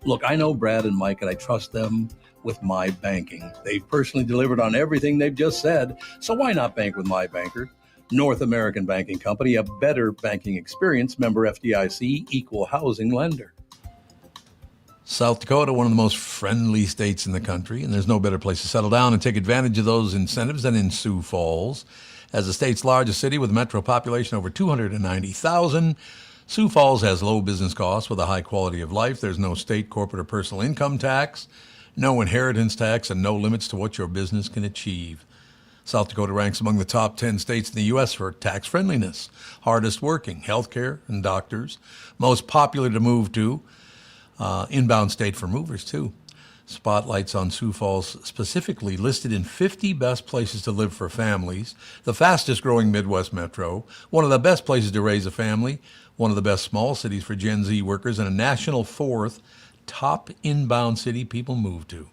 Look, I know Brad and Mike, and I trust them with my banking. They've personally delivered on everything they've just said, so why not bank with my banker? North American Banking Company, a better banking experience, member FDIC, equal housing lender. South Dakota, one of the most friendly states in the country, and there's no better place to settle down and take advantage of those incentives than in Sioux Falls. As the state's largest city with a metro population over 290,000, Sioux Falls has low business costs with a high quality of life. There's no state, corporate, or personal income tax, no inheritance tax, and no limits to what your business can achieve. South Dakota ranks among the top 10 states in the U.S. for tax friendliness, hardest working, healthcare, and doctors, most popular to move to, inbound state for movers, too. spotlights on Sioux Falls, specifically listed in 50 best places to live for families, the fastest growing Midwest metro, one of the best places to raise a family, one of the best small cities for Gen Z workers, and a national 4th top inbound city people move to.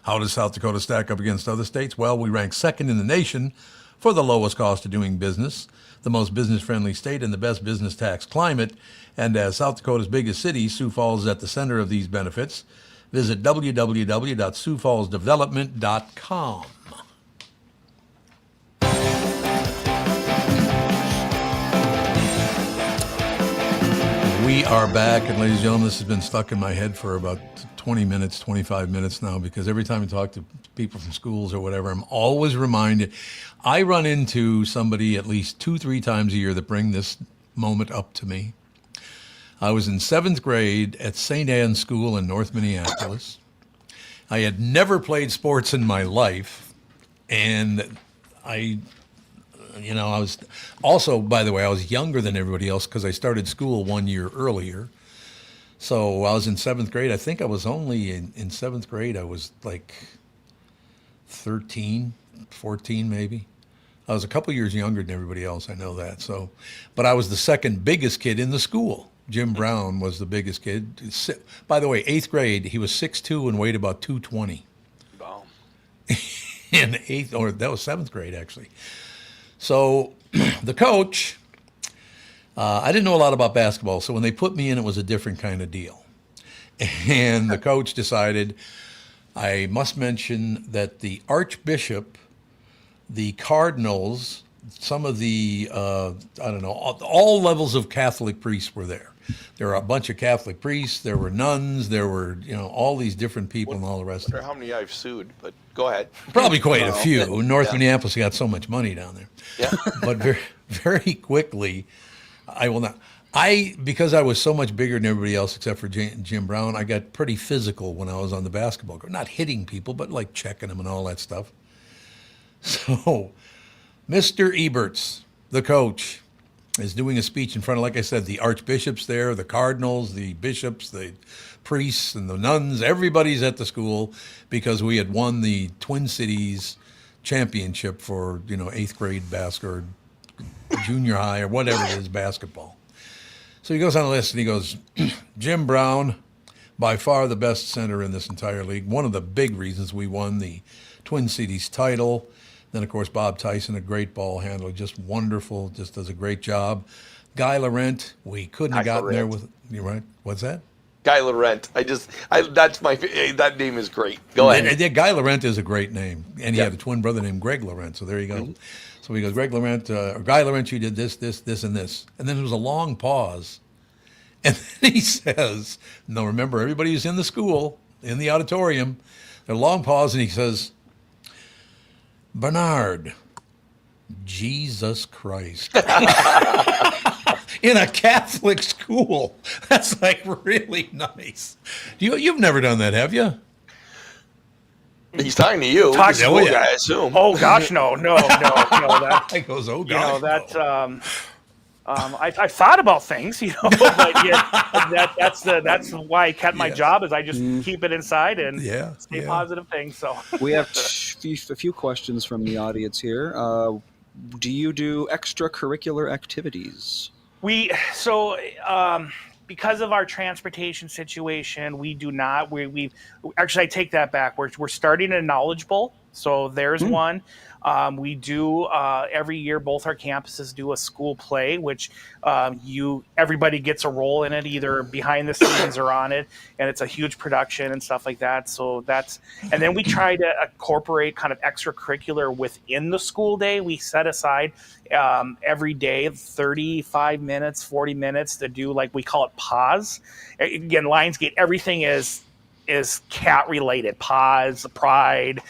How does South Dakota stack up against other states? Well, we rank 2nd in the nation for the lowest cost of doing business, the most business-friendly state, and the best business tax climate. And as South Dakota's biggest city, Sioux Falls is at the center of these benefits. Visit www.siouxfallsdevelopment.com. We are back, and ladies and gentlemen, this has been stuck in my head for about 20 minutes, 25 minutes now, because every time I talk to people from schools or whatever, I'm always reminded. I run into somebody at least 2-3 times a year that bring this moment up to me. I was in 7th grade at St. Anne's School in North Minneapolis. I had never played sports in my life, and I was also, by the way, I was younger than everybody else because I started school 1 year earlier. So I was in 7th grade. I think I was only in 7th grade. I was like 13, 14 maybe. I was a couple years younger than everybody else. I know that. So, but I was the second biggest kid in the school. Jim Brown was the biggest kid. By the way, 8th grade, he was 6'2" and weighed about 220. Wow. In 8th, or that was 7th grade actually. So the coach, I didn't know a lot about basketball, so when they put me in, it was a different kind of deal. And the coach decided, I must mention that the Archbishop, the Cardinals, some of the, all levels of Catholic priests were there. There were a bunch of Catholic priests, there were nuns, there were, all these different people and all the rest of it. I wonder how many I've sued, but go ahead. Probably quite a few. North Minneapolis got so much money down there. Yeah. But very, very quickly, because I was so much bigger than everybody else except for Jim Brown, I got pretty physical when I was on the basketball court. Not hitting people, but like checking them and all that stuff. So Mr. Eberts, the coach, is doing a speech in front of, like I said, the archbishops there, the cardinals, the bishops, the priests, and the nuns. Everybody's at the school because we had won the Twin Cities championship for, 8th grade basketball, or junior high, or whatever it is, basketball. So he goes on the list and he goes, Jim Brown, by far the best center in this entire league. One of the big reasons we won the Twin Cities title. Then, of course, Bob Tyson, a great ball handler, just wonderful, just does a great job. Guy Laurent, we couldn't have gotten there with, you right? What's that? Guy Laurent. That name is great. Go ahead. Guy Laurent is a great name. And he had a twin brother named Greg Laurent, so there you go. Mm-hmm. So he goes, Greg Laurent, or Guy Laurent, you did this, and this. And then there was a long pause. And then he says, no, remember, everybody's in the school, in the auditorium. There's a long pause, and he says, Bernard, Jesus Christ. In a Catholic school. That's like really nice. You've never done that, have you? He's talking to you. Talking to you, I assume. Oh gosh, no. That goes, oh gosh. I thought about things, but that's why I kept my job, is I just keep it inside and say positive things. So we have a few questions from the audience here. Do you do extracurricular activities? Because of our transportation situation, we do not. We actually, I take that back. We're starting a Knowledge Bowl, so there's one. We do every year. Both our campuses do a school play, which everybody gets a role in it, either behind the scenes or on it, and it's a huge production and stuff like that. So and then we try to incorporate kind of extracurricular within the school day. We set aside every day 35 minutes, 40 minutes to do, like we call it pause. Again, Lionsgate, everything is cat related. Pause, Pride,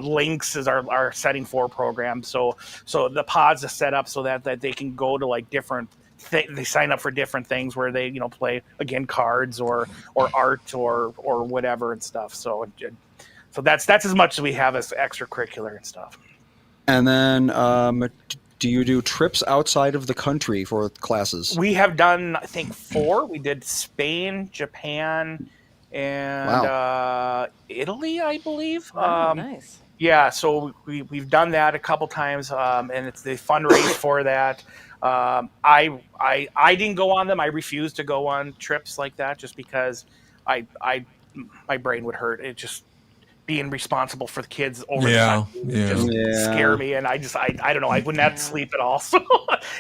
Links is our setting 4 program. So the pause is set up so that they can go to like different. They sign up for different things where they play again cards or art or whatever and stuff. So that's as much as we have as extracurricular and stuff. And then do you do trips outside of the country for classes? We have done, I think, 4. We did Spain, Japan, and Italy, I believe. Nice. Yeah, so we've done that a couple times, and it's the fundraise for that. I didn't go on them. I refused to go on trips like that just because my brain would hurt. It just being responsible for the kids over the summer just scare me, and I don't know. I wouldn't have to sleep at all. So,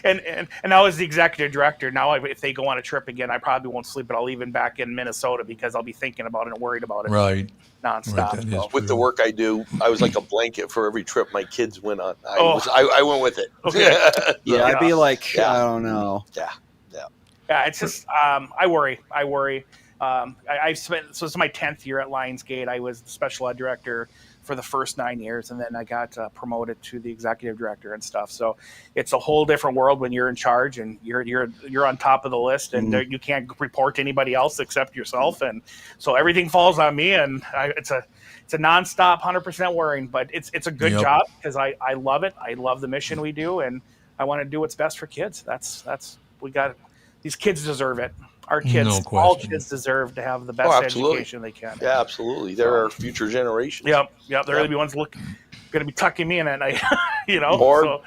and now as the executive director, now if they go on a trip again, I probably won't sleep at all, even back in Minnesota, because I'll be thinking about it and worried about it. Right. Nonstop. Right, So. With the work I do, I was like a blanket for every trip my kids went on. I went with it. Okay. Yeah, I'd be like, I don't know. Yeah, it's just I worry. I've spent, so it's my 10th year at Lionsgate. I was the special ed director for the first 9 years, and then I got promoted to the executive director and stuff. So it's a whole different world when you're in charge and you're on top of the list, and you can't report to anybody else except yourself, and so everything falls on me. And it's a nonstop 100% worrying, but it's a good job because I love it. I love the mission we do, and I want to do what's best for kids. That's we got. These kids deserve it. Our kids, all kids deserve to have the best education they can. Yeah, absolutely. They're our future generations. Yep. They're going to be ones going to be tucking me in at night, Or,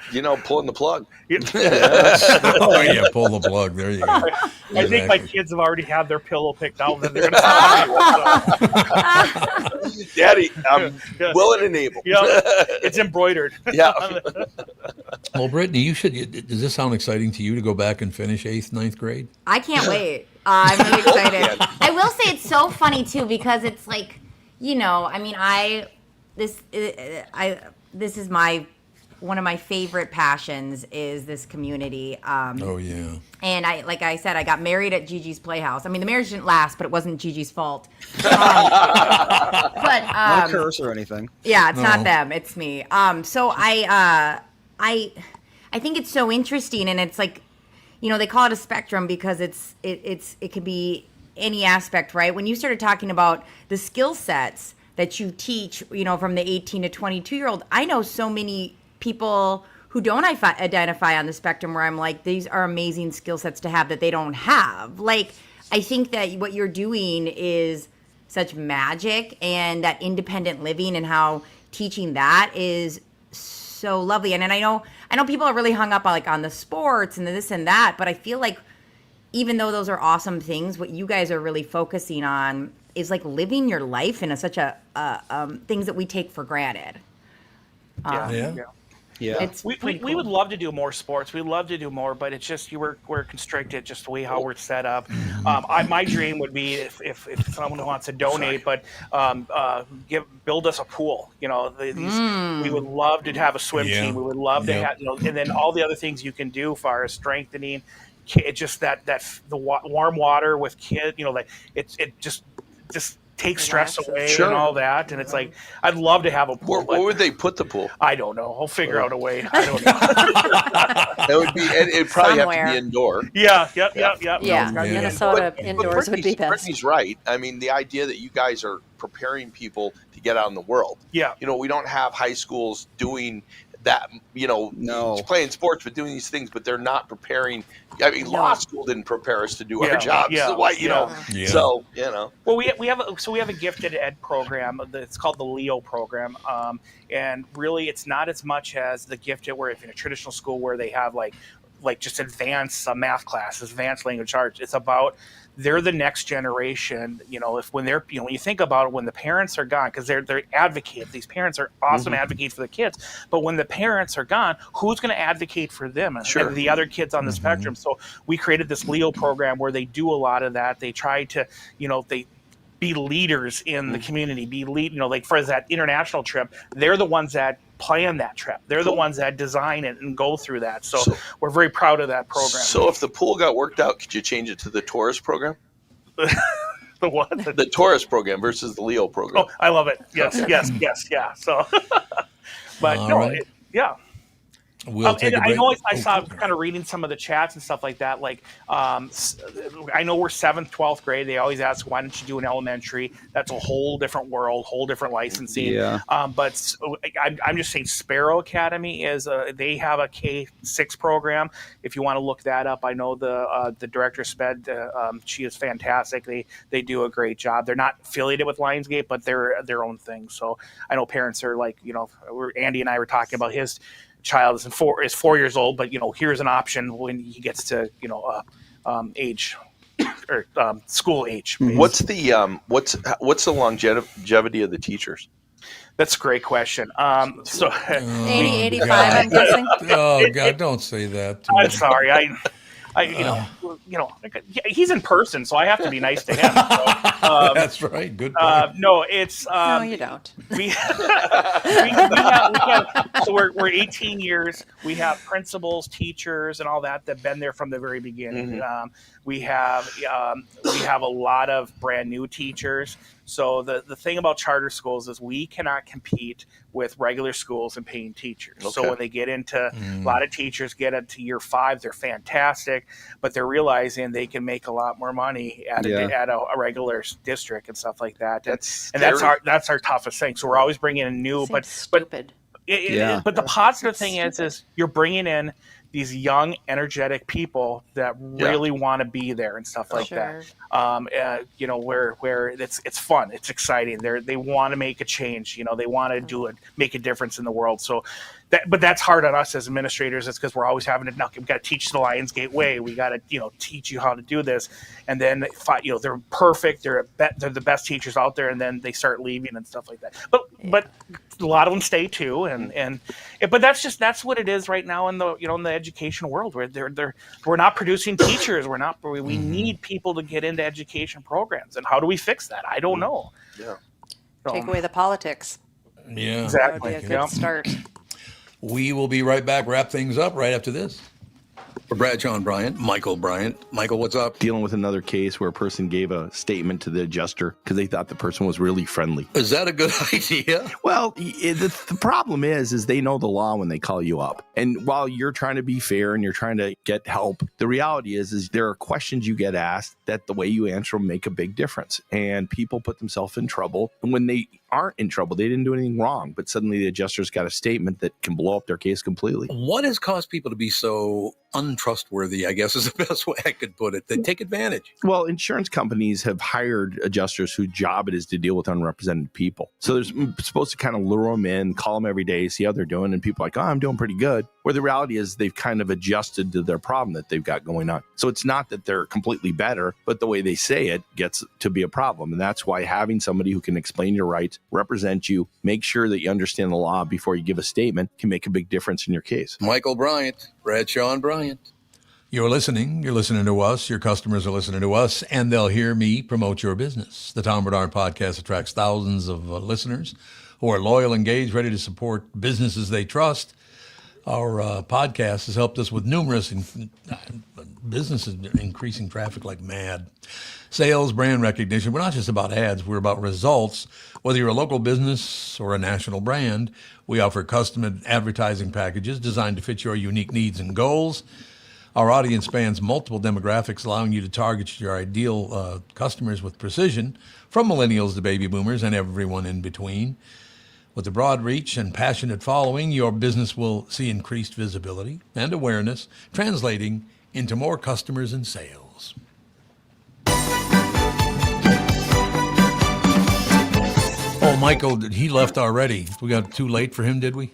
pulling the plug. Oh, yeah, pull the plug. There you go. I think my kids have already had their pillow picked out. Then they're going to Daddy, I'm willing and able. Yeah, it's embroidered. Yeah. Well, Brittany, does this sound exciting to you to go back and finish 8th, 9th grade? I can't wait. I'm really excited. I will say it's so funny too, because it's like, this is one of my favorite passions is this community. Oh yeah. And like I said, I got married at Gigi's Playhouse. I mean, the marriage didn't last, but it wasn't Gigi's fault. But no curse or anything. Yeah, it's not them, it's me. So I think it's so interesting, and it's like, they call it a spectrum because it could be any aspect, right? When you started talking about the skill sets that you teach, from the 18 to 22-year-old, I know so many people who don't identify on the spectrum where I'm like, these are amazing skill sets to have that they don't have. Like, I think that what you're doing is such magic, and that independent living and how teaching that is so lovely. And I know people are really hung up on the sports and the this and that, but I feel like even though those are awesome things, what you guys are really focusing on is like living your life in things that we take for granted. Yeah. We would love to do more sports. We'd love to do more, but it's just we're constricted just the way how we're set up. My dream would be if someone wants to donate, but build us a pool. We would love to have a swim team. We would love to have and then all the other things you can do as far as strengthening. It just the warm water with kids. It just take stress away and all that, and it's like I'd love to have a pool. Where would they put the pool? I don't know. I'll figure out a way. I don't know. That would be. It'd probably have to be indoor. Yeah. Minnesota indoors would be best. Brittany's right. I mean, the idea that you guys are preparing people to get out in the world. Yeah. We don't have high schools doing that, playing sports, but doing these things, but they're not preparing. I mean, law school didn't prepare us to do our jobs. So why, So, Well, we have a gifted ed program. It's called the LEO program. And really it's not as much as the gifted where if in a traditional school where they have like just advanced math classes, advanced language arts. It's about they're the next generation. When they're when you think about it, when the parents are gone, because they're advocates. These parents are awesome advocates for the kids. But when the parents are gone, who's going to advocate for them and the other kids on the spectrum? So we created this LEO program where they do a lot of that. They try to they be leaders in the community. Like for that international trip, they're the ones that plan that trip. They're the ones that design it and go through that. So we're very proud of that program. So if the pool got worked out, could you change it to the tourist program? The what? The tourist program versus the LEO program. Oh, I love it. Yes, yeah. So, but We'll take a and break. I saw kind of reading some of the chats and stuff like that. Like, I know we're 7th, 12th grade. They always ask, why don't you do an elementary? That's a whole different world, whole different licensing. Yeah. But I'm just saying Sparrow Academy they have a K-6 program. If you want to look that up, I know the director, Sped, she is fantastic. They do a great job. They're not affiliated with Lionsgate, but they're their own thing. So I know parents are like, Andy and I were talking about his child is 4 years old, but here's an option when he gets to age or school age. Mm-hmm. What's the longevity of the teachers? That's a great question. 80, 85, I'm guessing. Oh God, don't say that. I'm sorry. He's in person, so I have to be nice to him. So, That's right. Good point. No, it's No, you don't. we have, so we're 18 years. We have principals, teachers, and all that've been there from the very beginning. Mm-hmm. We have a lot of brand new teachers. So the thing about charter schools is we cannot compete with regular schools and paying teachers. Okay. So when they get into a lot of teachers get into year 5, they're fantastic, but they're realizing they can make a lot more money at a regular district and stuff like that. That's our toughest thing. So we're always bringing in new, but stupid. But the positive thing is you're bringing in these young, energetic people that really want to be there and stuff like that. Where it's fun, it's exciting. They want to make a change. They want to make a difference in the world. So, but that's hard on us as administrators. It's because we're always having to. We've got to teach the Lionsgate way. We got to teach you how to do this, and then they're perfect. They're the best teachers out there, and then they start leaving and stuff like that. But a lot of them stay too, but that's what it is right now in the in the education world, where we're not producing teachers. We need people to get into education programs, and how do we fix that? I don't know. Yeah. Take away the politics. Yeah, exactly. That would be a good start. We will be right back. Wrap things up right after this. For Brad, John Bryant, Michael Bryant. Michael, what's up? Dealing with another case where a person gave a statement to the adjuster because they thought the person was really friendly. Is that a good idea? Well, the problem is they know the law when they call you up. And while you're trying to be fair and you're trying to get help, the reality is there are questions you get asked that the way you answer them make a big difference. And people put themselves in trouble. And when they aren't in trouble, they didn't do anything wrong, but suddenly the adjuster's got a statement that can blow up their case completely. What has caused people to be so untrustworthy, I guess is the best way I could put it? They take advantage. Well, insurance companies have hired adjusters whose job it is to deal with unrepresented people. So they're supposed to kind of lure them in, call them every day, see how they're doing. And people are like, oh, I'm doing pretty good. Where the reality is they've kind of adjusted to their problem that they've got going on. So it's not that they're completely better, but the way they say it gets to be a problem. And that's why having somebody who can explain your rights, represent you, make sure that you understand the law before you give a statement can make a big difference in your case. Michael Bryant, Brad Sean Bryant. You're listening to us, your customers are listening to us, and they'll hear me promote your business. The Tom Bernard Podcast attracts thousands of listeners who are loyal, engaged, ready to support businesses they trust. Our podcast has helped us with numerous businesses increasing traffic like mad. Sales, brand recognition. We're not just about ads. We're about results. Whether you're a local business or a national brand, we offer custom advertising packages designed to fit your unique needs and goals. Our audience spans multiple demographics, allowing you to target your ideal customers with precision, from millennials to baby boomers and everyone in between. With a broad reach and passionate following, your business will see increased visibility and awareness, translating into more customers and sales. Oh, Michael, he left already. We got too late for him, did we?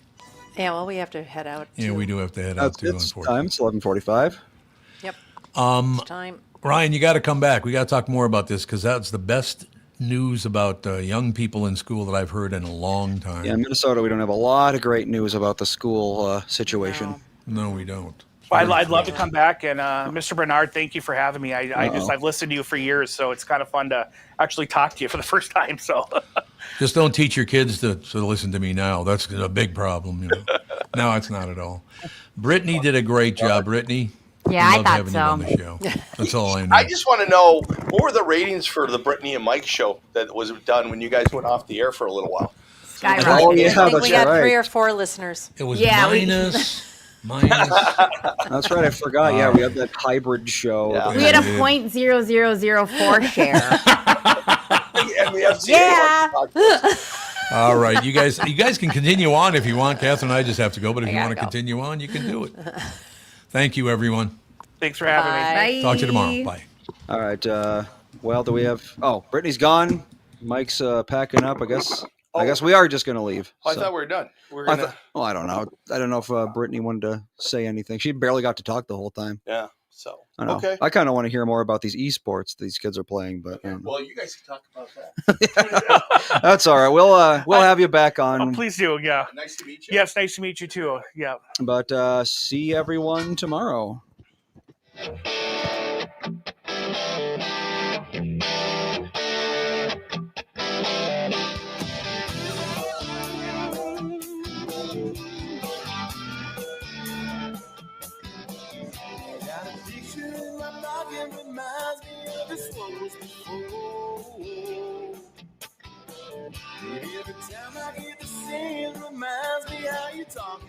Yeah, well, we have to head out. Yeah, we do have to head out too, It's unfortunately. time. It's 11:45. Yep. It's time. Ryan, you got to come back. We got to talk more about this because that's the best news about young people in school that I've heard in a long time. Yeah, in Minnesota, we don't have a lot of great news about the school situation. No, we don't. Well, I'd love to come back, and Mr. Bernard, thank you for having me. I've listened to you for years, so it's kind of fun to actually talk to you for the first time. So just don't teach your kids to listen to me now. That's a big problem. No, it's not at all. Brittany did a great job. Brittany. Yeah, I thought having so. you on the show. That's all I know. I just want to know, what were the ratings for the Brittany and Mike show that was done when you guys went off the air for a little while? Oh, yeah, I think that's we got right. 3 or 4 listeners. It was minus. That's right. I forgot. Yeah, we had that hybrid show. Yeah. We had a .0004 share. And we have Yeah. All right, you guys can continue on if you want. Kathryn and I just have to go, but if you gotta want to go. continue on, you can do it. Thank you, everyone. Thanks for having me. Bye. Talk to you tomorrow. Bye. All right. Well, do we have? Oh, Brittany's gone. Mike's packing up. I guess we are just gonna leave. I so. thought we were done. We're gonna. I don't know. I don't know if Brittany wanted to say anything. She barely got to talk the whole time. Yeah. So. I know. Okay. I kind of want to hear more about these esports these kids are playing, but Well, you guys can talk about that. that's all right. We'll have you back on. Oh, please do. Yeah. Nice to meet you. Yes, nice to meet you too. Yeah. But see everyone tomorrow. Every time I hear the same reminds me how you talking.